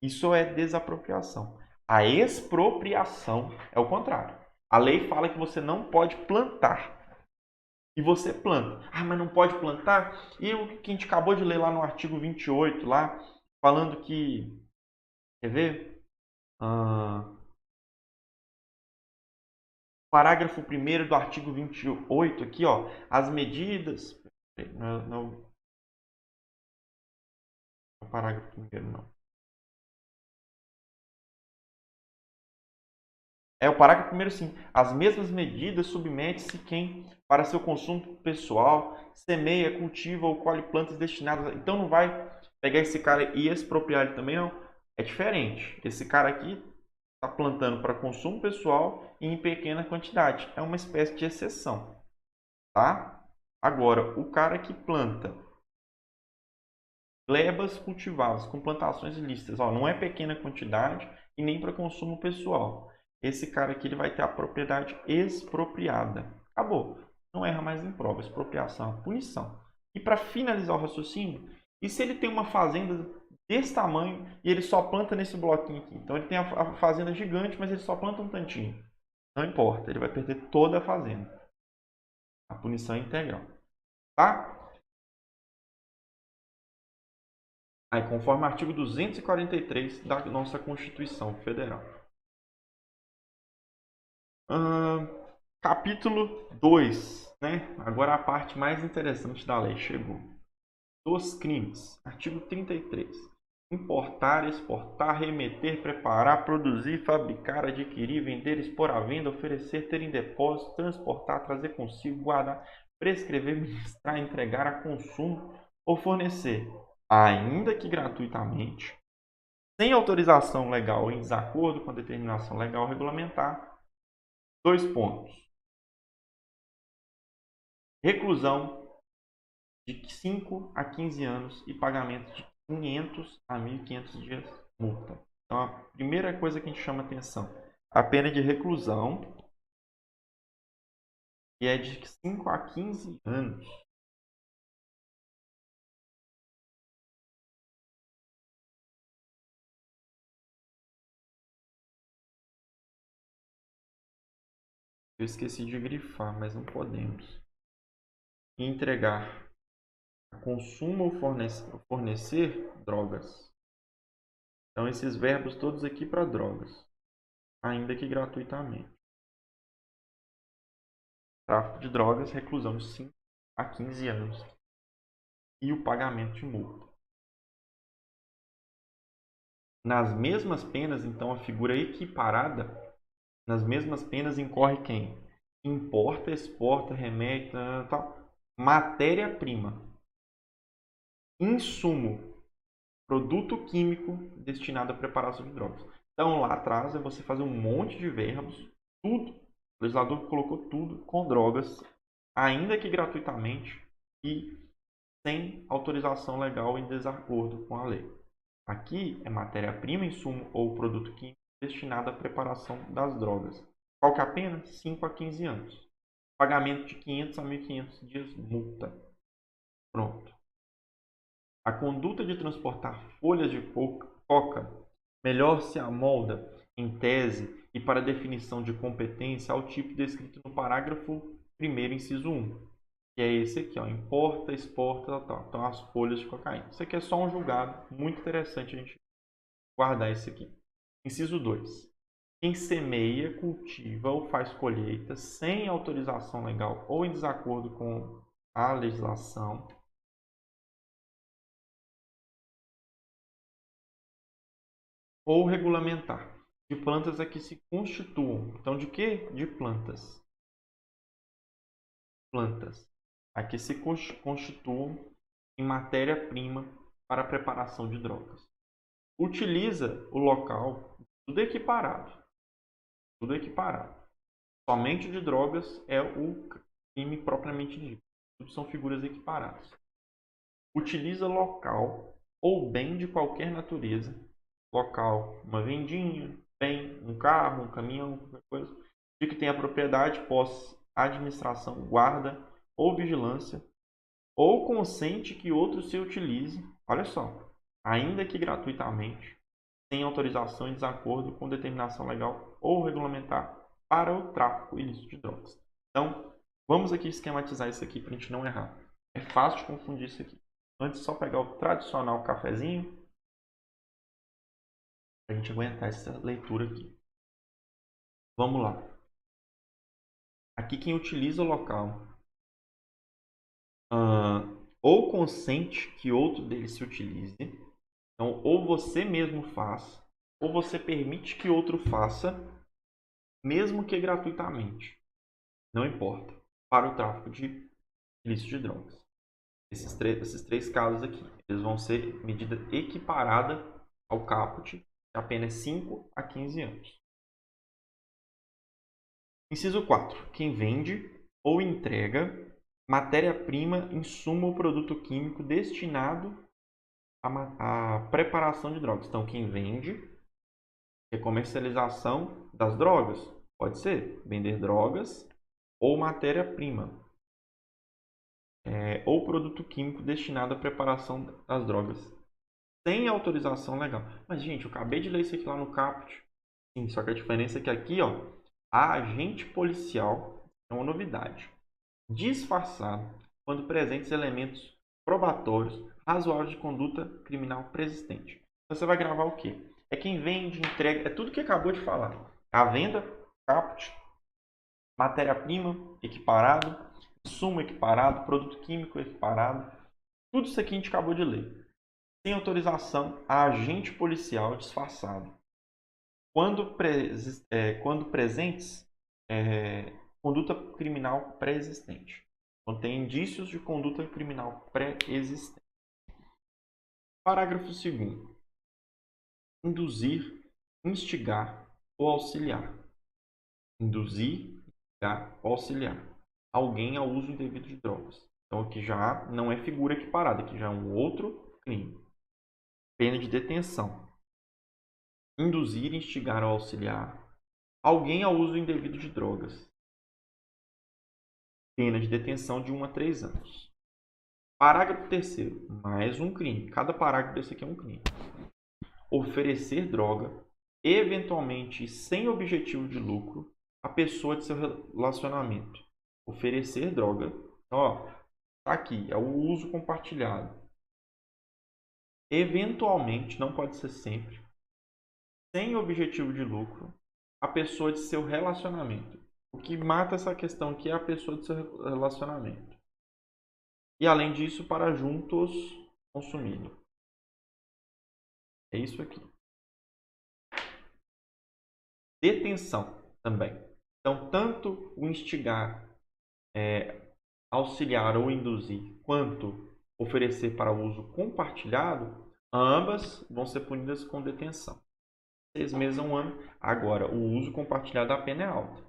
Isso é desapropriação. A expropriação é o contrário. A lei fala que você não pode plantar. E você planta. Ah, mas não pode plantar? E o que a gente acabou de ler lá no artigo 28, lá, falando que... Quer ver? Parágrafo 1º do artigo 28 aqui, ó. As medidas... Não é o parágrafo 1º, não. É o parágrafo 1º, sim. As mesmas medidas submete-se quem, para seu consumo pessoal, semeia, cultiva ou colhe plantas destinadas... Então não vai pegar esse cara e expropriar ele também, não. É diferente. Esse cara aqui está plantando para consumo pessoal e em pequena quantidade. É uma espécie de exceção, tá? Agora, o cara que planta glebas cultivadas com plantações ilícitas, ó, não é pequena quantidade e nem para consumo pessoal. Esse cara aqui ele vai ter a propriedade expropriada. Acabou. Não erra mais em prova. Expropriação, punição. E para finalizar o raciocínio, e se ele tem uma fazenda desse tamanho e ele só planta nesse bloquinho aqui? Então ele tem a fazenda gigante, mas ele só planta um tantinho. Não importa, ele vai perder toda a fazenda. A punição é integral. Tá? Aí, conforme o artigo 243 da nossa Constituição Federal. Capítulo 2, né? Agora a parte mais interessante da lei chegou. Dos crimes. Artigo 33. Importar, exportar, remeter, preparar, produzir, fabricar, adquirir, vender, expor à venda, oferecer, ter em depósito, transportar, trazer consigo, guardar, prescrever, ministrar, entregar a consumo ou fornecer, ainda que gratuitamente, sem autorização legal ou em desacordo com a determinação legal regulamentar. 2 pontos. Reclusão de 5 a 15 anos e pagamento de 500 a 1.500 dias multa. Então, a primeira coisa que a gente chama atenção, a pena de reclusão, que é de 5 a 15 anos. Eu esqueci de grifar, mas não podemos. E entregar a consumo ou fornecer drogas. Então, esses verbos todos aqui para drogas, ainda que gratuitamente. Tráfico de drogas, reclusão de 5 a 15 anos. E o pagamento de multa. Nas mesmas penas, então, a figura equiparada, nas mesmas penas incorre quem? Importa, exporta, remete, tal. Matéria-prima. Insumo. Produto químico destinado à preparação de drogas. Então, lá atrás é você fazer um monte de verbos, tudo. O legislador colocou tudo com drogas, ainda que gratuitamente, e sem autorização legal em desacordo com a lei. Aqui é matéria-prima, insumo ou produto químico destinado à preparação das drogas. Qual que é a pena? 5 a 15 anos. Pagamento de 500 a 1.500 dias multa. Pronto. A conduta de transportar folhas de coca melhor se amolda, em tese e para definição de competência, ao tipo descrito no parágrafo 1º, inciso 1, que é esse aqui, ó, importa, exporta, tal. Então, as folhas de cocaína. Isso aqui é só um julgado, muito interessante a gente guardar isso aqui. Inciso 2. Quem semeia, cultiva ou faz colheita sem autorização legal ou em desacordo com a legislação ou regulamentar de plantas a que se constituam. Então, de quê? De plantas. Plantas a que se constituam em matéria-prima para a preparação de drogas. Utiliza o local, tudo equiparado. Tudo equiparado. Somente de drogas é o crime propriamente dito. Tudo são figuras equiparadas. Utiliza local ou bem de qualquer natureza. Local, uma vendinha, bem, um carro, um caminhão, qualquer coisa, de que tenha propriedade, posse, administração, guarda ou vigilância, ou consente que outro se utilize, olha só, ainda que gratuitamente, sem autorização em desacordo com determinação legal ou regulamentar para o tráfico ilícito de drogas. Então, vamos aqui esquematizar isso aqui para a gente não errar. É fácil de confundir isso aqui. Antes, só pegar o tradicional cafezinho para a gente aguentar essa leitura aqui. Vamos lá. Aqui quem utiliza o local ou consente que outro dele se utilize. Então, ou você mesmo faz, ou você permite que outro faça, mesmo que gratuitamente. Não importa. Para o tráfico de ilícito de drogas. Esses três casos aqui, eles vão ser medida equiparada ao caput, de apenas 5 a 15 anos. Inciso 4. Quem vende ou entrega matéria-prima, insumo ou produto químico destinado à preparação de drogas. Então, quem vende é comercialização das drogas. Pode ser vender drogas ou matéria-prima. Ou produto químico destinado à preparação das drogas. Sem autorização legal. Mas, gente, eu acabei de ler isso aqui lá no caput. Sim, só que a diferença é que aqui, ó, a agente policial é uma novidade. Disfarçado quando presentes elementos probatórios razoáveis de conduta criminal persistente. Você vai gravar o quê? É quem vende, entrega, é tudo que acabou de falar. A venda, caput, matéria-prima, equiparado, insumo equiparado, produto químico equiparado. Tudo isso aqui a gente acabou de ler. Sem autorização, a agente policial disfarçado. Quando presentes, conduta criminal pré-existente. Então, tem indícios de conduta criminal pré-existente. Parágrafo 2º. Induzir, instigar ou auxiliar. Induzir, instigar ou auxiliar alguém ao uso indevido de drogas. Então, aqui já não é figura equiparada, aqui já é um outro crime. Pena de detenção. Induzir, instigar ou auxiliar alguém ao uso indevido de drogas. Pena de detenção de 1 a 3 anos. Parágrafo 3º. Mais um crime. Cada parágrafo desse aqui é um crime. Oferecer droga, eventualmente sem objetivo de lucro, à pessoa de seu relacionamento. Oferecer droga. Ó, tá aqui. É o uso compartilhado. Eventualmente, não pode ser sempre, sem objetivo de lucro, a pessoa de seu relacionamento. O que mata essa questão aqui é a pessoa de seu relacionamento. E além disso, para juntos consumirem. É isso aqui. Detenção também. Então, tanto o instigar, auxiliar ou induzir, quanto oferecer para uso compartilhado, ambas vão ser punidas com detenção. 6 meses a 1 ano. Agora, o uso compartilhado da pena é alta.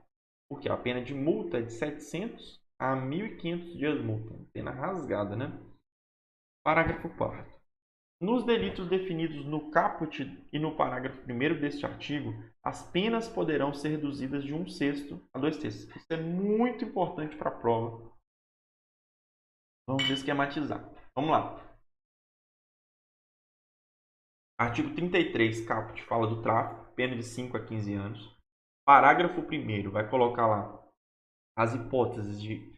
Porque a pena de multa é de 700 a 1.500 dias multa. Pena rasgada, né? Parágrafo 4º. Nos delitos definidos no caput e no parágrafo 1º deste artigo, as penas poderão ser reduzidas de 1/6 a 2/3. Isso é muito importante para a prova. Vamos esquematizar. Vamos lá. Artigo 33, caput, fala do tráfico, pena de 5 a 15 anos. Parágrafo 1º vai colocar lá as hipóteses de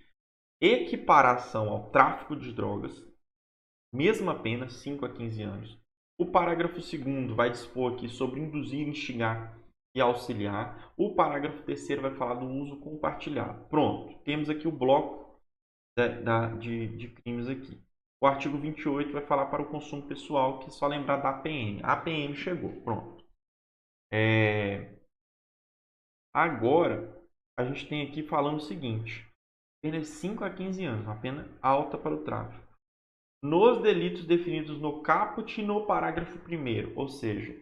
equiparação ao tráfico de drogas, mesma pena, 5 a 15 anos. O parágrafo 2º vai dispor aqui sobre induzir, instigar e auxiliar. O parágrafo 3º vai falar do uso compartilhado. Pronto, temos aqui o bloco de crimes aqui. O artigo 28 vai falar para o consumo pessoal, que é só lembrar da APM. A APM chegou, pronto. Agora, a gente tem aqui falando o seguinte. Pena de 5 a 15 anos, uma pena alta para o tráfico. Nos delitos definidos no caput e no parágrafo 1º, ou seja,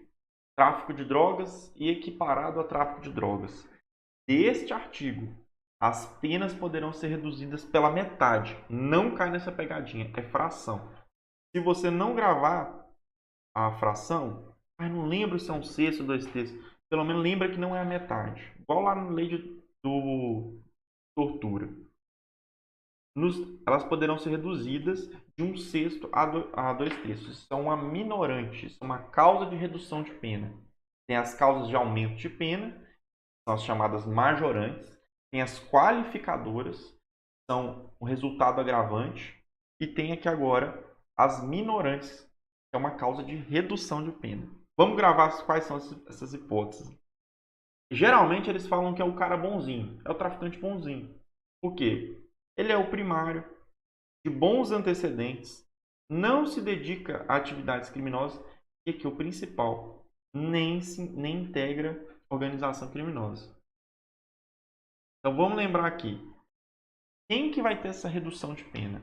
tráfico de drogas e equiparado a tráfico de drogas. Deste artigo, as penas poderão ser reduzidas pela metade. Não cai nessa pegadinha, é fração. Se você não gravar a fração, não lembro se é 1/6 ou 2/3, pelo menos lembra que não é a metade. Igual lá na lei do tortura. Elas poderão ser reduzidas de 1/6 a 2/3. Isso é uma minorante, isso é uma causa de redução de pena. Tem as causas de aumento de pena, são as chamadas majorantes. Tem as qualificadoras, são o resultado agravante. E tem aqui agora as minorantes, que é uma causa de redução de pena. Vamos gravar quais são essas hipóteses. Geralmente eles falam que é o cara bonzinho, é o traficante bonzinho. Por quê? Ele é o primário, de bons antecedentes, não se dedica a atividades criminosas e aqui o principal, nem integra organização criminosa. Então vamos lembrar aqui, quem que vai ter essa redução de pena?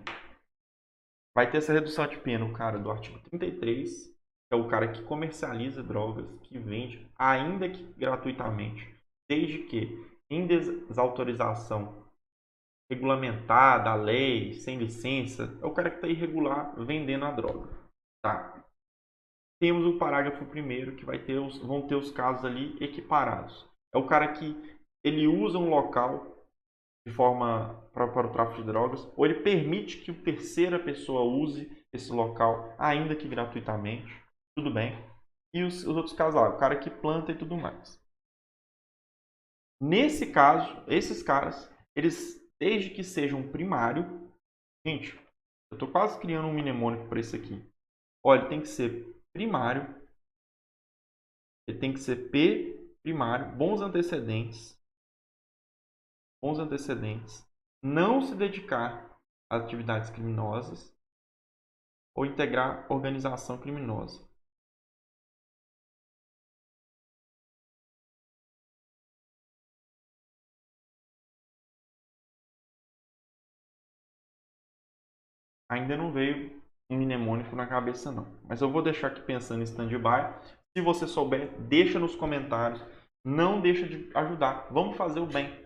Vai ter essa redução de pena o cara do artigo 33, que é o cara que comercializa drogas, que vende, ainda que gratuitamente, desde que em desautorização regulamentada, a lei, sem licença, é o cara que está irregular vendendo a droga. Tá? Temos o parágrafo 1º que vão ter os casos ali equiparados. É o cara que ele usa um local de forma para o tráfico de drogas, ou ele permite que terceira pessoa use esse local, ainda que gratuitamente. Tudo bem. E os outros casos lá, o cara que planta e tudo mais. Nesse caso, esses caras, eles desde que seja um primário. Gente, eu estou quase criando um mnemônico para isso aqui. Olha, ele tem que ser primário. Ele tem que ser P primário, bons antecedentes. Não se dedicar a atividades criminosas ou integrar organização criminosa. Ainda não veio um mnemônico na cabeça não, mas eu vou deixar aqui pensando em stand-by. Se você souber, deixa nos comentários. Não deixa de ajudar. Vamos fazer o bem.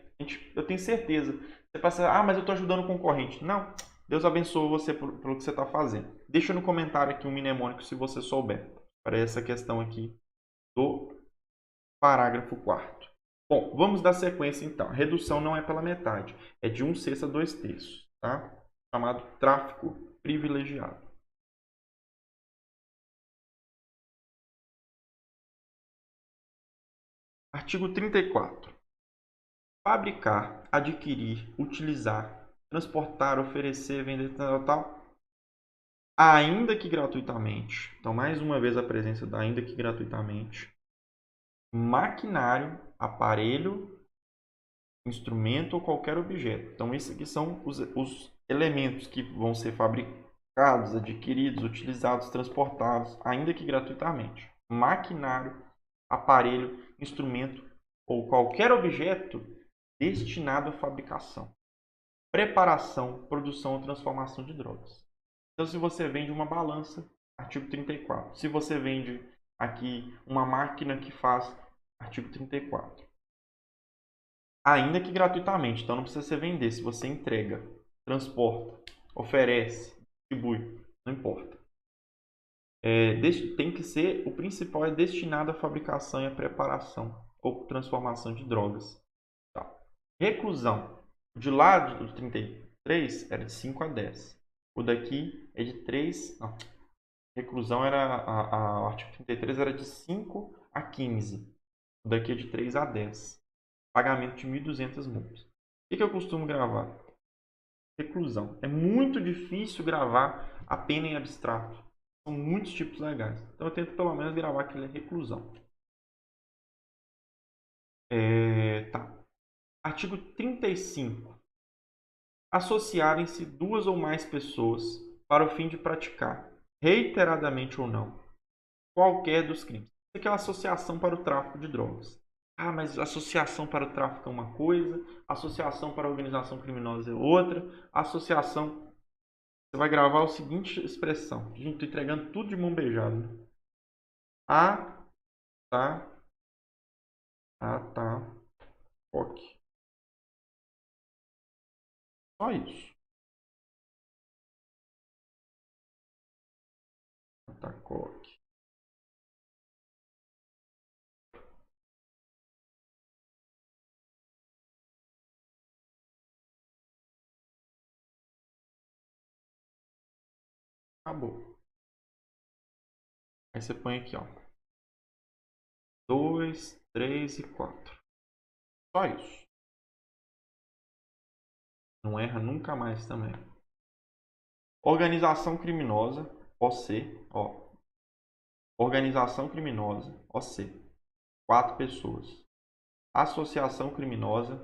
Eu tenho certeza. Você passa, mas eu estou ajudando o concorrente. Não. Deus abençoe você pelo que você está fazendo. Deixa no comentário aqui um mnemônico se você souber. Para essa questão aqui do parágrafo 4º. Bom, vamos dar sequência então. A redução não é pela metade. É de 1/6 a 2/3. Tá? Chamado tráfico privilegiado. Artigo 34. Fabricar, adquirir, utilizar, transportar, oferecer, vender, tal, ainda que gratuitamente. Então, mais uma vez a presença da ainda que gratuitamente. Maquinário, aparelho, instrumento ou qualquer objeto. Então, esses aqui são os elementos que vão ser fabricados, adquiridos, utilizados, transportados, ainda que gratuitamente. Maquinário, aparelho, instrumento ou qualquer objeto destinado à fabricação, preparação, produção ou transformação de drogas. Então, se você vende uma balança, artigo 34. Se você vende aqui uma máquina que faz, artigo 34. Ainda que gratuitamente, então não precisa você vender. Se você entrega, transporta, oferece, distribui, Não importa. Tem que ser, o principal é destinado à fabricação e à preparação ou transformação de drogas. Tá. Reclusão. De lá do 33 era de 5 a 10. O daqui é de 3. Não. Reclusão era. O artigo 33 era de 5 a 15. O daqui é de 3 a 10. Pagamento de 1.200 multas. O que eu costumo gravar? Reclusão. É muito difícil gravar a pena em abstrato. São muitos tipos legais. Então eu tento pelo menos gravar que ele é reclusão. Tá. Artigo 35. Associarem-se duas ou mais pessoas para o fim de praticar, reiteradamente ou não, qualquer dos crimes. Isso aqui é uma associação para o tráfico de drogas. Ah, mas associação para o tráfico é uma coisa, associação para a organização criminosa é outra, associação... Você vai gravar a seguinte expressão. Gente, estou entregando tudo de mão beijada. Né? Tá. Ok. Só isso. Atacoque. Acabou. Aí você põe aqui, ó. 2, 3 e 4. Só isso. Não erra nunca mais também. Organização criminosa, OC, ó. Organização criminosa, OC, 4 pessoas. Associação criminosa,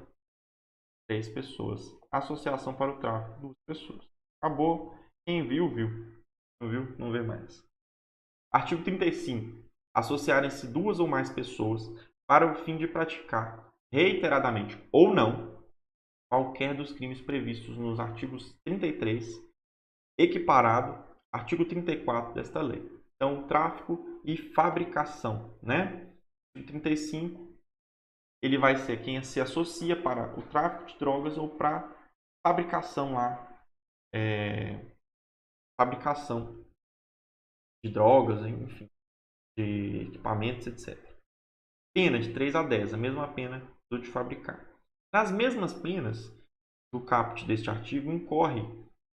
3 pessoas. Associação para o tráfico, 2 pessoas. Acabou. Quem viu, viu. Não viu, não vê mais. Artigo 35. Associarem-se duas ou mais pessoas para o fim de praticar, reiteradamente ou não, qualquer dos crimes previstos nos artigos 33, equiparado artigo 34 desta lei. Então, tráfico e fabricação, né? Artigo 35, ele vai ser quem se associa para o tráfico de drogas ou para fabricação lá, fabricação de drogas, enfim, de equipamentos, etc. Pena de 3 a 10, a mesma pena do de fabricar. Nas mesmas penas do caput deste artigo incorre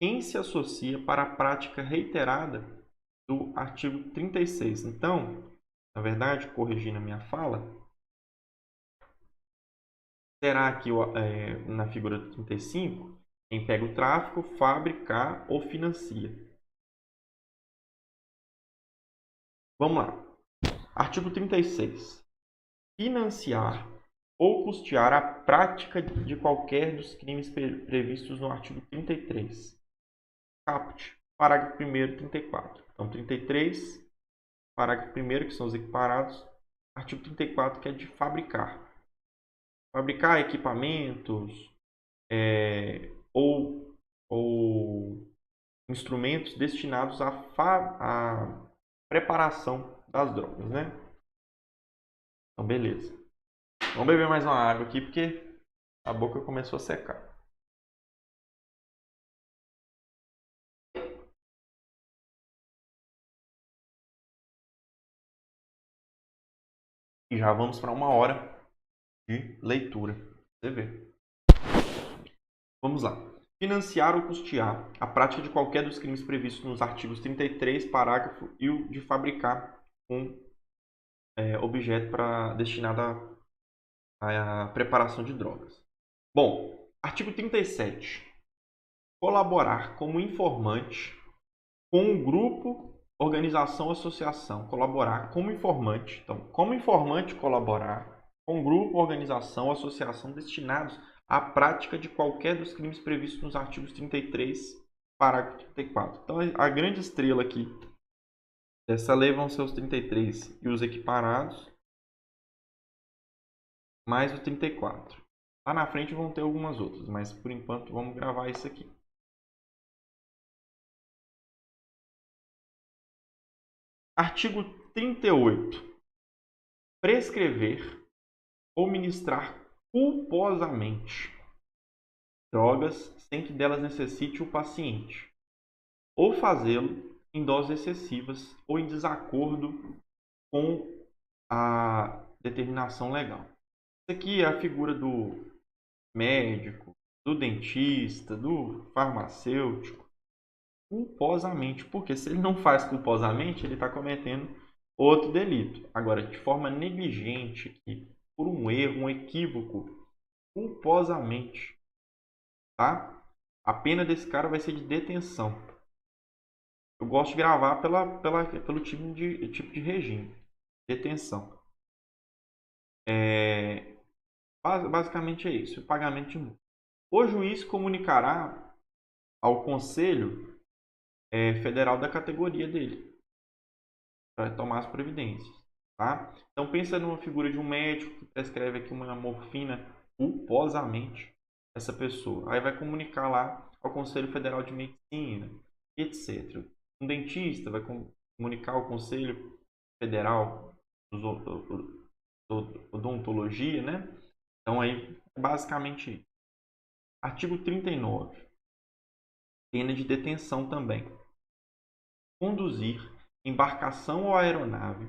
quem se associa para a prática reiterada do artigo 36. Então, na verdade, corrigindo a minha fala, será aqui na figura 35 quem pega o tráfico, fabricar ou financia. Vamos lá. Artigo 36. Financiar ou custear a prática de qualquer dos crimes previstos no artigo 33. Caput, parágrafo 1º, 34. Então, 33, parágrafo 1º, que são os equiparados. Artigo 34, que é de fabricar. Fabricar equipamentos ou instrumentos destinados à preparação das drogas, né? Então, beleza. Vamos beber mais uma água aqui, porque a boca começou a secar. E já vamos para 1 hora de leitura. Você vê. Vamos lá. Financiar ou custear a prática de qualquer dos crimes previstos nos artigos 33, parágrafo e o de fabricar um objeto destinado à preparação de drogas. Bom, artigo 37. Colaborar como informante com um grupo, organização, associação. Colaborar como informante. Então, como informante, colaborar com um grupo, organização, associação destinados à prática de qualquer dos crimes previstos nos artigos 33, parágrafo 34. Então, a grande estrela aqui dessa lei vão ser os 33 e os equiparados, mais o 34. Lá na frente vão ter algumas outras, mas por enquanto vamos gravar isso aqui. Artigo 38. Prescrever ou ministrar culposamente drogas sem que delas necessite o paciente, ou fazê-lo em doses excessivas ou em desacordo com a determinação legal. Isso aqui é a figura do médico, do dentista, do farmacêutico, culposamente, porque se ele não faz culposamente, ele está cometendo outro delito. Agora, de forma negligente, aqui, por um erro, um equívoco, culposamente, tá? A pena desse cara vai ser de detenção. Eu gosto de gravar pelo tipo de regime. Detenção. Basicamente é isso, o pagamento de multa. O juiz comunicará ao Conselho Federal da categoria dele para tomar as providências. Tá? Então pensa numa figura de um médico que prescreve aqui uma morfina culposamente essa pessoa. Aí vai comunicar lá ao Conselho Federal de Medicina, etc. Um dentista vai comunicar ao Conselho Federal de Odontologia, né? Então aí basicamente isso. Artigo 39. Pena de detenção também. Conduzir embarcação ou aeronave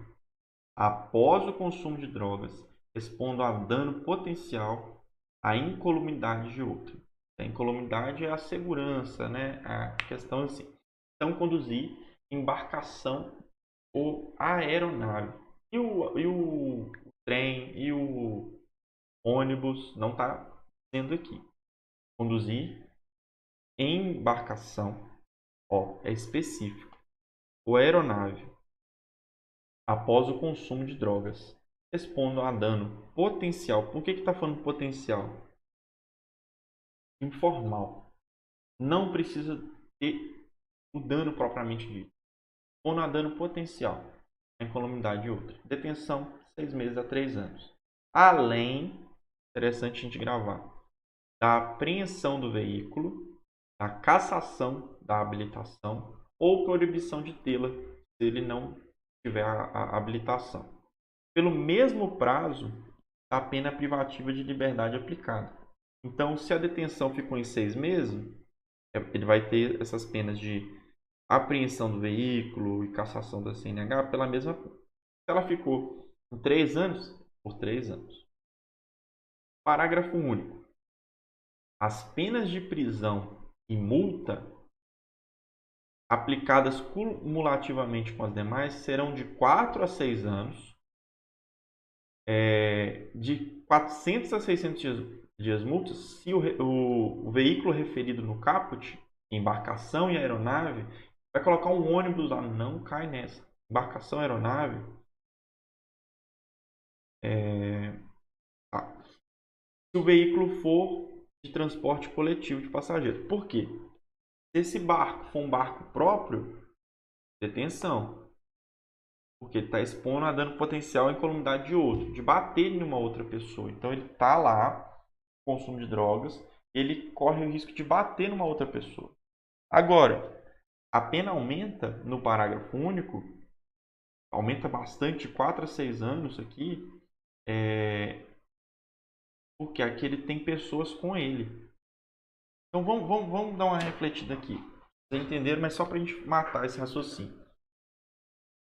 após o consumo de drogas, expondo a dano potencial à incolumidade de outro. A incolumidade é a segurança, né? A questão assim. Então, conduzir embarcação ou aeronave. E o trem e o ônibus não está sendo aqui. Conduzir embarcação, ó, é específico. Ou aeronave após o consumo de drogas, expondo a dano potencial. Por que está falando potencial? Informal. Não precisa ter o dano propriamente dito. Expondo a dano potencial. A incolumidade de outra. Detenção, 6 meses a 3 anos. Além, interessante a gente gravar, da apreensão do veículo, da cassação da habilitação ou proibição de tê-la, se ele não tiver a habilitação. Pelo mesmo prazo da pena privativa de liberdade aplicada. Então, se a detenção ficou em 6 meses, ele vai ter essas penas de apreensão do veículo e cassação da CNH pela mesma pena. Se ela ficou em 3 anos, por 3 anos. Parágrafo único. As penas de prisão e multa aplicadas cumulativamente com as demais serão de 4 a 6 anos, de 400 a 600 dias multas, se o veículo referido no caput, embarcação e aeronave, vai colocar um ônibus lá, não cai nessa. Embarcação e aeronave, se o veículo for de transporte coletivo de passageiros. Por quê? Se esse barco for um barco próprio, detenção. Porque ele está expondo a dano potencial à incolumidade de outro, de bater em uma outra pessoa. Então ele está lá, consumo de drogas, ele corre o risco de bater numa outra pessoa. Agora, a pena aumenta no parágrafo único, aumenta bastante, 4 a 6 anos aqui, porque aqui ele tem pessoas com ele. Então vamos dar uma refletida aqui. Vocês entenderam, mas só para a gente matar esse raciocínio.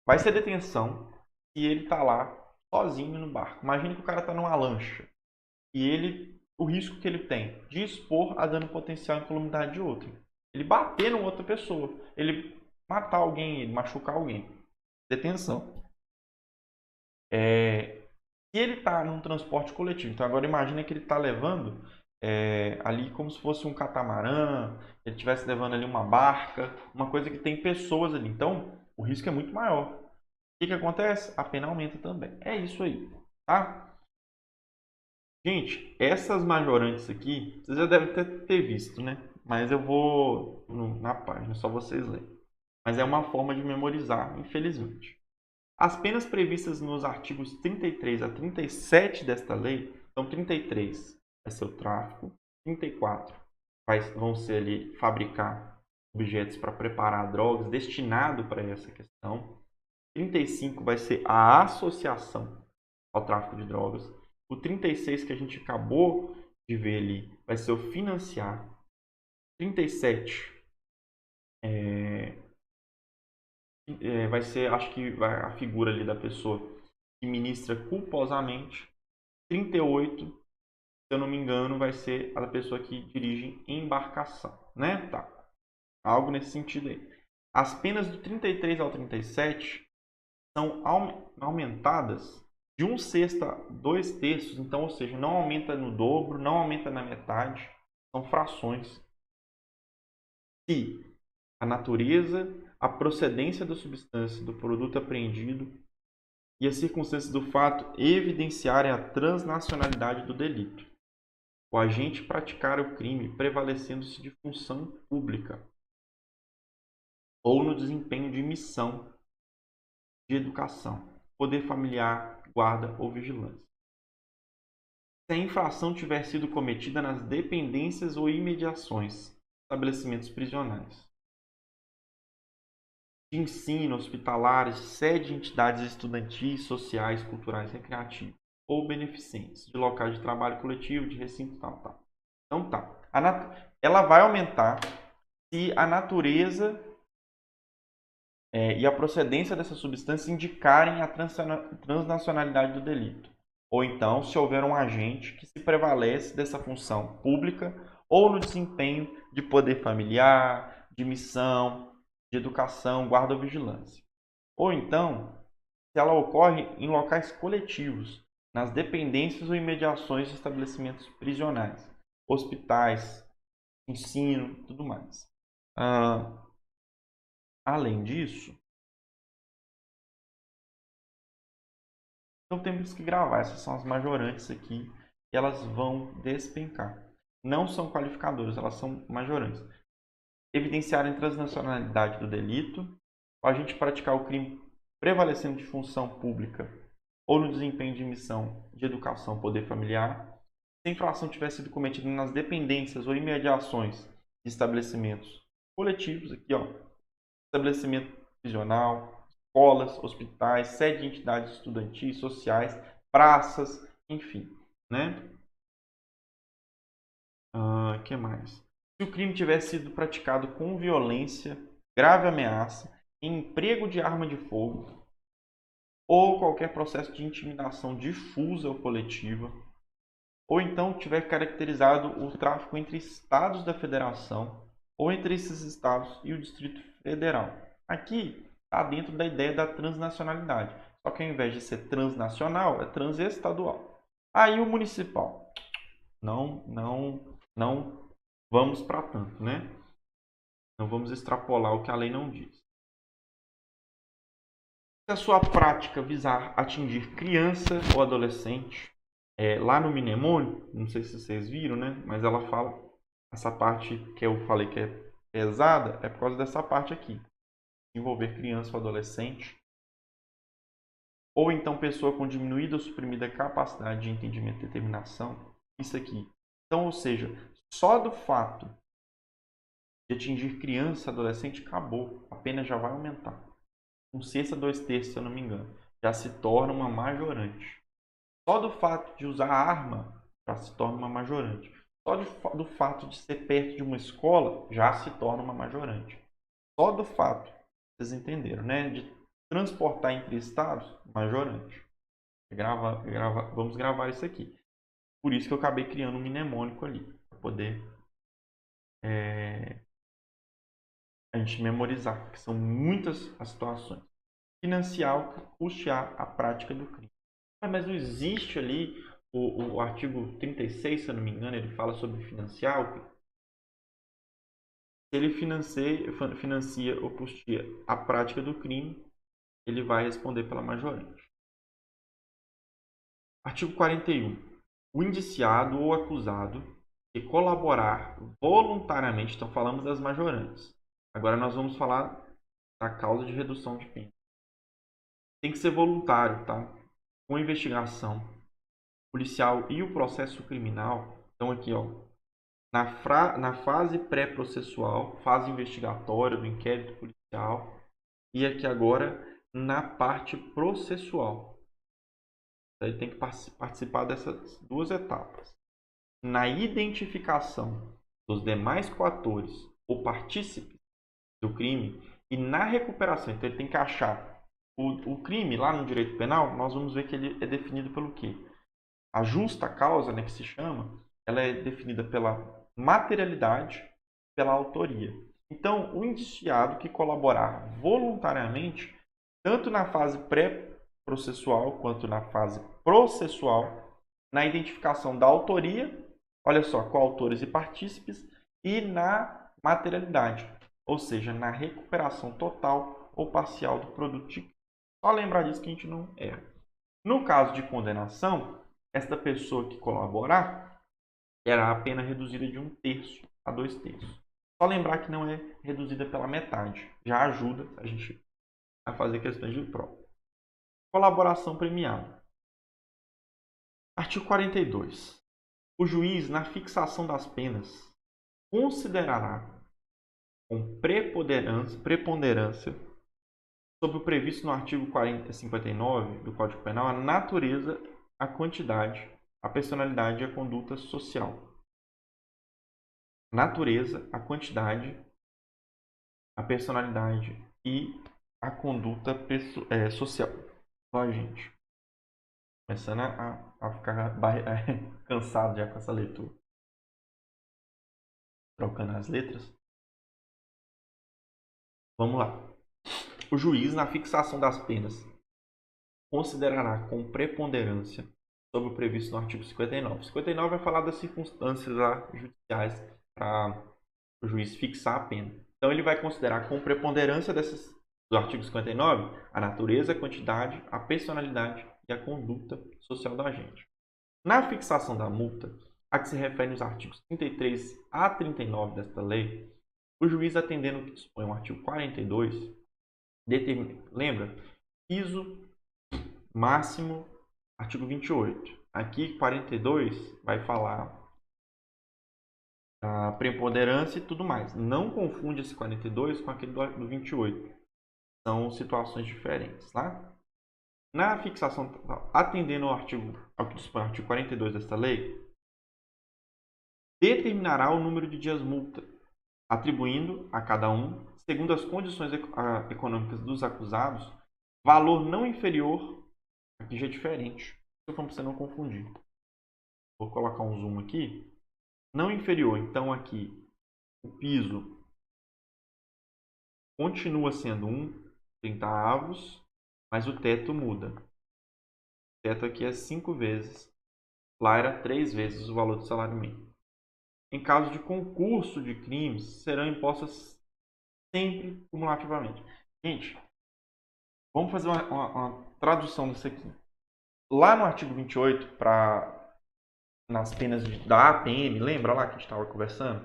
Vai ser detenção se ele está lá sozinho no barco. Imagina que o cara está numa lancha e o risco que ele tem de expor a dano potencial à incolumidade de outro. Ele bater em outra pessoa, ele matar alguém, ele machucar alguém. Detenção. Se ele está num transporte coletivo, então agora imagina que ele está levando ali como se fosse um catamarã, ele estivesse levando ali uma barca, uma coisa que tem pessoas ali. Então, o risco é muito maior. O que acontece? A pena aumenta também. É isso aí, tá? Gente, essas majorantes aqui, vocês já devem ter visto, né? Mas eu vou na página, só vocês lerem. Mas é uma forma de memorizar, infelizmente. As penas previstas nos artigos 33 a 37 desta lei, então 33 vai ser o tráfico, 34 vão ser ali fabricar objetos para preparar drogas destinado para essa questão. 35 vai ser a associação ao tráfico de drogas. O 36 que a gente acabou de ver ali vai ser o financiar. 37 vai ser, acho que a figura ali da pessoa que ministra culposamente. 38, se eu não me engano, vai ser a pessoa que dirige embarcação, né? Tá. Algo nesse sentido aí. As penas do 33 ao 37 são aumentadas de 1/6 a 2/3, então, ou seja, não aumenta no dobro, não aumenta na metade, são frações. Se a natureza, a procedência da substância, do produto apreendido e as circunstâncias do fato evidenciarem a transnacionalidade do delito. O agente praticar o crime prevalecendo-se de função pública ou no desempenho de missão de educação, poder familiar, guarda ou vigilância. Se a infração tiver sido cometida nas dependências ou imediações, estabelecimentos prisionais, de ensino, hospitalares, sede de entidades estudantis, sociais, culturais, recreativas ou beneficentes, de locais de trabalho coletivo, de recinto, tal. Então tá. Ela vai aumentar se a natureza e a procedência dessa substância indicarem a transnacionalidade do delito. Ou então, se houver um agente que se prevalece dessa função pública ou no desempenho de poder familiar, de missão, de educação, guarda ou vigilância. Ou então, se ela ocorre em locais coletivos, nas dependências ou imediações de estabelecimentos prisionais, hospitais, ensino, tudo mais. Além disso, então temos que gravar. Essas são as majorantes aqui. E elas vão despencar. Não são qualificadoras, elas são majorantes. Evidenciar a transnacionalidade do delito, o agente praticar o crime prevalecendo de função pública ou no desempenho de missão de educação, poder familiar, se a infração tiver sido cometida nas dependências ou imediações de estabelecimentos coletivos, aqui ó, estabelecimento prisional, escolas, hospitais, sede de entidades estudantis, sociais, praças, enfim, né? Que mais? Se o crime tiver sido praticado com violência, grave ameaça, emprego de arma de fogo ou qualquer processo de intimidação difusa ou coletiva, ou então tiver caracterizado o tráfico entre estados da federação ou entre esses estados e o Distrito Federal. Aqui está dentro da ideia da transnacionalidade. Só que ao invés de ser transnacional, é transestadual. Aí o municipal. Não vamos para tanto, né? Não vamos extrapolar o que a lei não diz. Se a sua prática visar atingir criança ou adolescente, lá no mnemônico, não sei se vocês viram, né? Mas ela fala, essa parte que eu falei que é pesada, é por causa dessa parte aqui. Envolver criança ou adolescente, ou então pessoa com diminuída ou suprimida capacidade de entendimento e determinação, isso aqui. Então, ou seja, só do fato de atingir criança, adolescente, acabou. A pena já vai aumentar. 1/6 a 2/3, se eu não me engano. Já se torna uma majorante. Só do fato de usar arma, já se torna uma majorante. Só do fato de ser perto de uma escola, já se torna uma majorante. Só do fato, vocês entenderam, né? De transportar entre estados, majorante. Vamos gravar isso aqui. Por isso que eu acabei criando um mnemônico ali, para poder a gente memorizar, que são muitas as situações. Financiar ou custear a prática do crime. Mas não existe ali o artigo 36, se eu não me engano, ele fala sobre financiar o crime. Se ele financia ou custeia a prática do crime, ele vai responder pela majorante. Artigo 41. O indiciado ou acusado que colaborar voluntariamente, então falamos das majorantes. Agora nós vamos falar da causa de redução de pena. Tem que ser voluntário, tá? Com a investigação policial e o processo criminal. Então aqui, ó, na fase pré-processual, fase investigatória do inquérito policial, e aqui agora na parte processual. Ele tem que participar dessas duas etapas. Na identificação dos demais coatores ou partícipes do crime, E na recuperação, então ele tem que achar o crime lá no direito penal, nós vamos ver que ele é definido pelo quê? A justa causa, né, que se chama, ela é definida pela materialidade, pela autoria. Então, o indiciado que colaborar voluntariamente, tanto na fase pré-processual quanto na fase processual, na identificação da autoria, olha só, coautores e partícipes, e na materialidade, ou seja, na recuperação total ou parcial do produto de crime. Só lembrar disso que a gente não erra. No caso de condenação, esta pessoa que colaborar terá a pena reduzida de 1/3 a 2/3. Só lembrar que não é reduzida pela metade. Já ajuda a gente a fazer questões de prova. Colaboração premiada. Artigo 42. O juiz, na fixação das penas, considerará com preponderância sobre o previsto no artigo 59 do Código Penal a natureza, a quantidade, a personalidade e a conduta social. Natureza, a quantidade, a personalidade e a conduta social. Ó, gente, começando a ficar cansado já com essa leitura. Trocando as letras. Vamos lá. O juiz, na fixação das penas, considerará com preponderância sobre o previsto no artigo 59. 59 vai falar das circunstâncias judiciais para o juiz fixar a pena. Então, ele vai considerar com preponderância do artigo 59 a natureza, a quantidade, a personalidade e a conduta social do agente. Na fixação da multa, a que se refere os artigos 33 a 39 desta lei, o juiz, atendendo o que dispõe o artigo 42, determina, lembra, piso máximo, artigo 28. Aqui, 42 vai falar a preponderância e tudo mais. Não confunde esse 42 com aquele do 28. São situações diferentes, tá? Na fixação, atendendo ao que dispõe o artigo 42 desta lei, determinará o número de dias multa, atribuindo a cada um, segundo as condições econômicas dos acusados, valor não inferior, aqui já é diferente, para você não confundir. Vou colocar um zoom aqui. Não inferior, então aqui o piso continua sendo 1/30, mas o teto muda. O teto aqui é 5 vezes, lá era 3 vezes o valor do salário mínimo. Em caso de concurso de crimes, serão impostas sempre cumulativamente. Gente, vamos fazer uma tradução disso aqui. Lá no artigo 28, nas penas da APM, lembra lá que a gente estava conversando?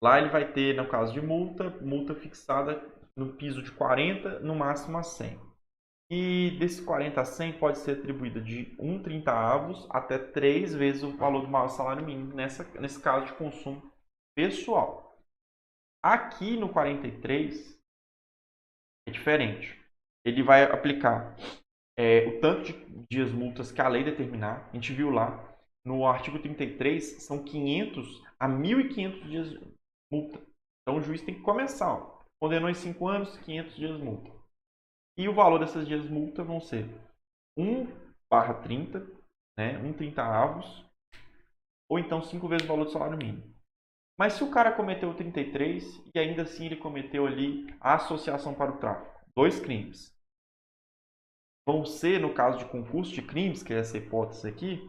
Lá ele vai ter, no caso de multa fixada no piso de 40, no máximo a 100. E desses 40 a 100 pode ser atribuída de 1/30 até 3 vezes o valor do maior salário mínimo, nesse caso de consumo pessoal. Aqui no 43 é diferente. Ele vai aplicar o tanto de dias multas que a lei determinar. A gente viu lá no artigo 33, são 500 a 1.500 dias de multa. Então o juiz tem que começar. Condenou em 5 anos, 500 dias de multa. E o valor dessas dias de multa vão ser 1/30, né, 1/30, ou então 5 vezes o valor do salário mínimo. Mas se o cara cometeu 33 e ainda assim ele cometeu ali a associação para o tráfico, 2 crimes, vão ser, no caso de concurso de crimes, que é essa hipótese aqui,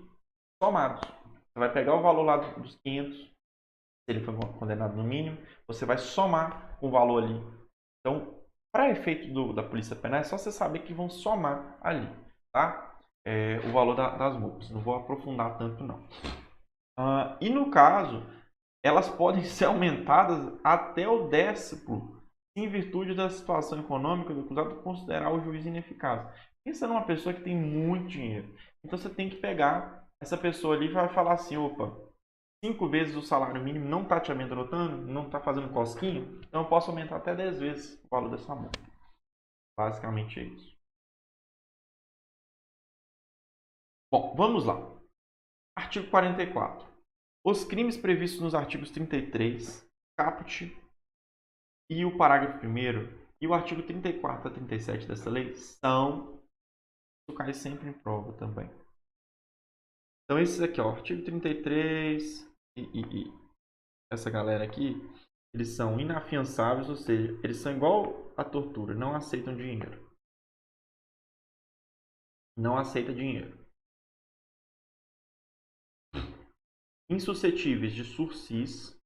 somados. Você vai pegar o valor lá dos 500, se ele foi condenado no mínimo, você vai somar com o valor ali. Então, para efeito da Polícia Penal, é só você saber que vão somar ali, tá? O valor das multas. Não vou aprofundar tanto, não. E no caso, elas podem ser aumentadas até o 10º, em virtude da situação econômica do acusado considerar o juiz ineficaz. Pensa numa pessoa que tem muito dinheiro. Então você tem que pegar essa pessoa ali e vai falar assim, opa, 5 vezes o salário mínimo não está te amedrontando, não está fazendo cosquinha, então eu posso aumentar até 10 vezes o valor dessa multa. Basicamente é isso. Bom, vamos lá. Artigo 44. Os crimes previstos nos artigos 33, caput e o parágrafo 1º E o artigo 34 a 37 dessa lei são... Isso cai sempre em prova também. Então, esses aqui, ó, artigo 33 e essa galera aqui, eles são inafiançáveis, ou seja, eles são igual à tortura, não aceitam dinheiro. Não aceita dinheiro. Insuscetíveis de sursis,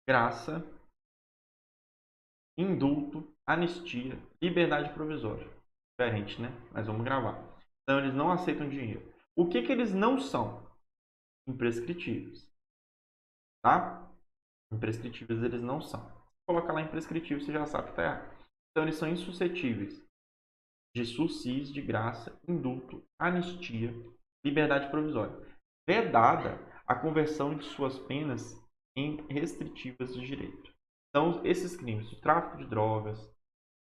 graça, indulto, anistia, liberdade provisória. Diferente, né? Mas vamos gravar. Então, eles não aceitam dinheiro. O que que eles não são? Imprescritíveis. Tá? Imprescritíveis eles não são. Se colocar lá imprescritível, você já sabe que está errado. Então, eles são insuscetíveis de sursis, de graça, indulto, anistia, liberdade provisória. Vedada a conversão de suas penas em restritivas de direito. Então, esses crimes de tráfico de drogas,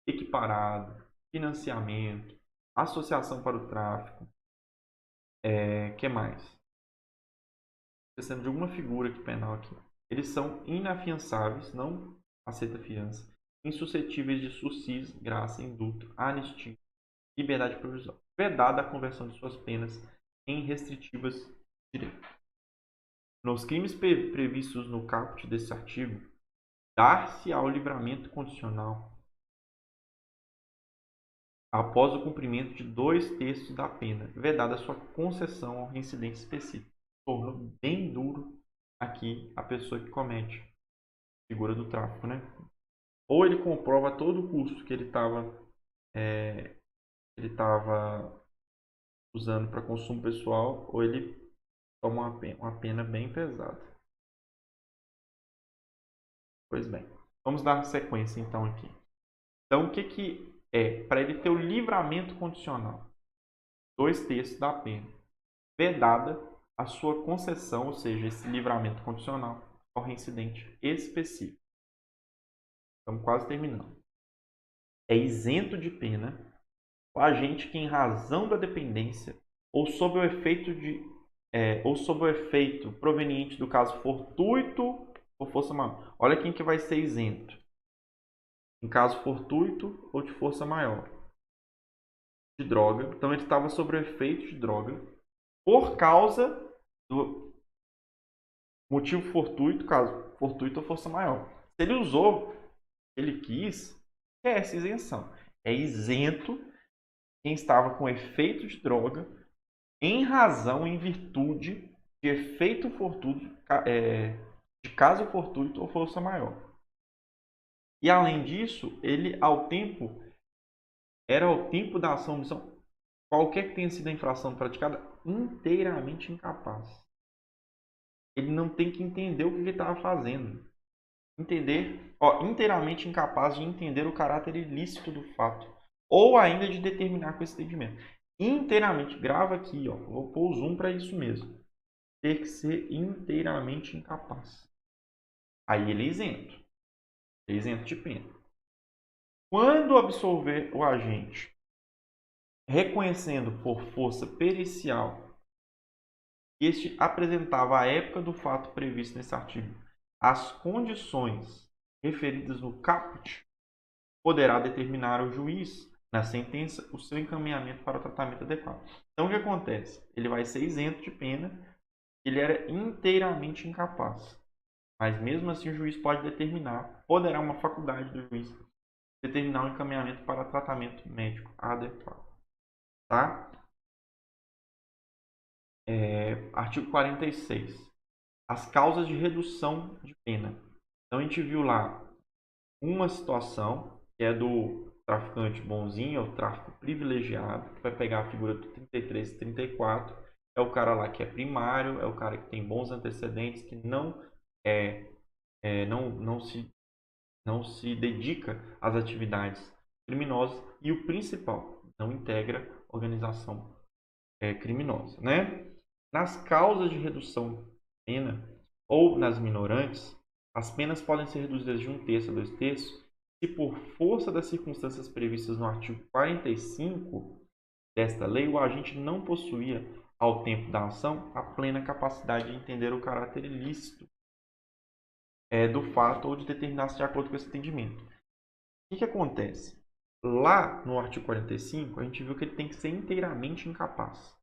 equiparado, financiamento, associação para o tráfico, que mais? Esquecendo de alguma figura aqui penal aqui. Eles são inafiançáveis, não aceita fiança, insuscetíveis de sursis, graça, indulto, anistia, liberdade provisória. Vedada a conversão de suas penas em restritivas de direito. Nos crimes previstos no caput desse artigo, dar-se ao livramento condicional após o cumprimento de 2/3 da pena, vedada a sua concessão ao reincidente específico. Tornou bem duro aqui a pessoa que comete a figura do tráfico, né? Ou ele comprova todo o custo que ele estava usando para consumo pessoal, ou ele toma uma pena bem pesada. Pois bem, vamos dar sequência então aqui. Então, o que é? Para ele ter o livramento condicional, 2/3 da pena, vedada a sua concessão, ou seja, esse livramento condicional ao reincidente específico. Estamos quase terminando. É isento de pena o agente que, em razão da dependência ou sob o efeito proveniente do caso fortuito ou força maior. Olha quem que vai ser isento. Em caso fortuito ou de força maior. De droga. Então ele estava sob o efeito de droga por causa do motivo fortuito, caso fortuito ou força maior. Se ele usou, ele quis, é essa isenção. É isento quem estava com efeito de droga em razão, em virtude de efeito fortuito, de caso fortuito ou força maior. E além disso, ele era ao tempo da ação ou omissão, qualquer que tenha sido a infração praticada, inteiramente incapaz. Ele não tem que entender o que ele estava fazendo. Inteiramente incapaz de entender o caráter ilícito do fato, ou ainda de determinar com esse entendimento. Inteiramente, grava aqui, ó, vou pôr o zoom para isso mesmo. Ter que ser inteiramente incapaz. Aí ele é isento. É isento de pena. Quando absolver o agente, reconhecendo por força pericial que este apresentava à época do fato previsto nesse artigo as condições referidas no caput, poderá determinar o juiz, na sentença, o seu encaminhamento para o tratamento adequado. Então, o que acontece? Ele vai ser isento de pena, ele era inteiramente incapaz. Mas, mesmo assim, o juiz pode determinar, poderá uma faculdade do juiz determinar o encaminhamento para tratamento médico adequado. Tá? Artigo 46. As causas de redução de pena. Então, a gente viu lá uma situação, que é do traficante bonzinho, é o tráfico privilegiado, que vai pegar a figura do 33 e 34. É o cara lá que é primário, é o cara que tem bons antecedentes, que não se dedica às atividades criminosas e o principal, não integra organização criminosa, né? Nas causas de redução de pena ou nas minorantes, as penas podem ser reduzidas de 1/3 a 2/3 se por força das circunstâncias previstas no artigo 45 desta lei, o agente não possuía, ao tempo da ação, a plena capacidade de entender o caráter ilícito do fato ou de determinar-se de acordo com esse entendimento. O que acontece? Lá no artigo 45, a gente viu que ele tem que ser inteiramente incapaz,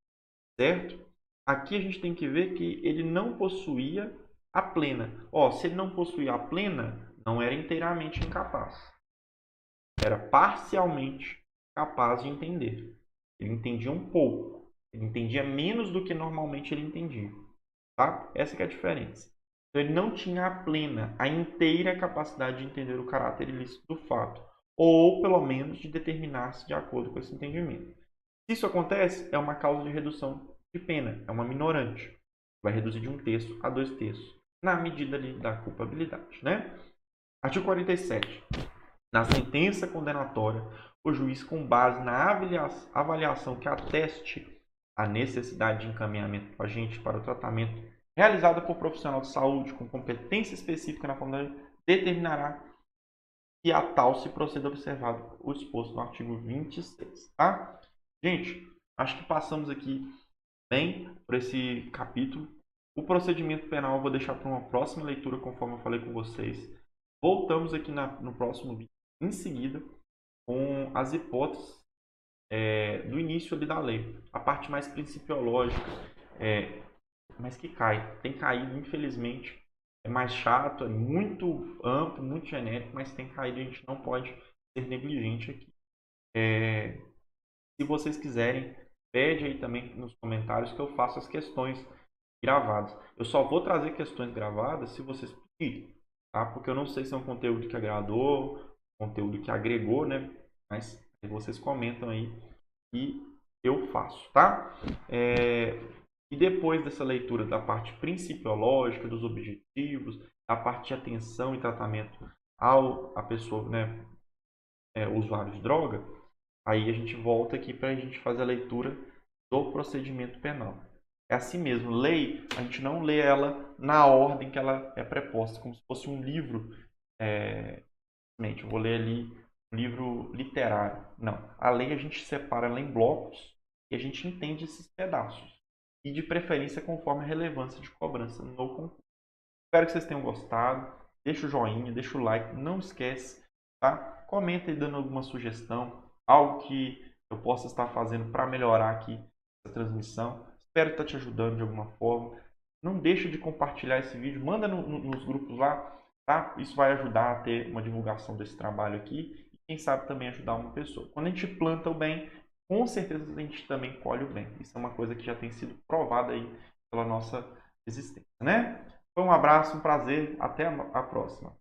certo? Aqui a gente tem que ver que ele não possuía a plena. Se ele não possuía a plena, não era inteiramente incapaz. Era parcialmente capaz de entender. Ele entendia um pouco. Ele entendia menos do que normalmente ele entendia. Tá? Essa que é a diferença. Então, ele não tinha a plena, a inteira capacidade de entender o caráter ilícito do fato. Ou, pelo menos, de determinar-se de acordo com esse entendimento. Se isso acontece, é uma causa de redução de pena. É uma minorante. Vai reduzir de 1/3 a 2/3. Na medida ali da culpabilidade. Né? Artigo 47. Na sentença condenatória, o juiz, com base na avaliação que ateste a necessidade de encaminhamento do agente para o tratamento realizada por profissional de saúde com competência específica na forma determinará que a tal se proceda observado o exposto no artigo 26. Tá? Gente, acho que passamos aqui bem por esse capítulo. O procedimento penal eu vou deixar para uma próxima leitura, conforme eu falei com vocês. Voltamos aqui no próximo vídeo, em seguida, com as hipóteses do início ali da lei. A parte mais principiológica, mas que cai. Tem caído, infelizmente. É mais chato, é muito amplo, muito genérico, mas tem caído. A gente não pode ser negligente aqui. Se vocês quiserem, pede aí também nos comentários que eu faça as questões gravadas. Eu só vou trazer questões gravadas se vocês pedirem, tá? Porque eu não sei se é um conteúdo que agradou, conteúdo que agregou, né? Mas vocês comentam aí e eu faço, tá? E depois dessa leitura da parte principiológica, dos objetivos, da parte de atenção e tratamento à pessoa, né, usuário de droga, aí a gente volta aqui para a gente fazer a leitura do procedimento penal. É assim mesmo, lei, a gente não lê ela na ordem que ela é preposta, como se fosse um livro. Eu vou ler ali um livro literário. Não, a lei a gente separa ela em blocos e a gente entende esses pedaços. E de preferência conforme a relevância de cobrança no concurso. Espero que vocês tenham gostado. Deixa o joinha, deixa o like, não esquece, tá? Comenta aí dando alguma sugestão, algo que eu possa estar fazendo para melhorar aqui essa transmissão. Espero estar te ajudando de alguma forma. Não deixe de compartilhar esse vídeo, manda nos grupos lá, tá? Isso vai ajudar a ter uma divulgação desse trabalho aqui e quem sabe também ajudar uma pessoa. Quando a gente planta o bem, com certeza a gente também colhe o bem. Isso é uma coisa que já tem sido provada aí pela nossa existência, né? Foi um abraço, um prazer, até a próxima.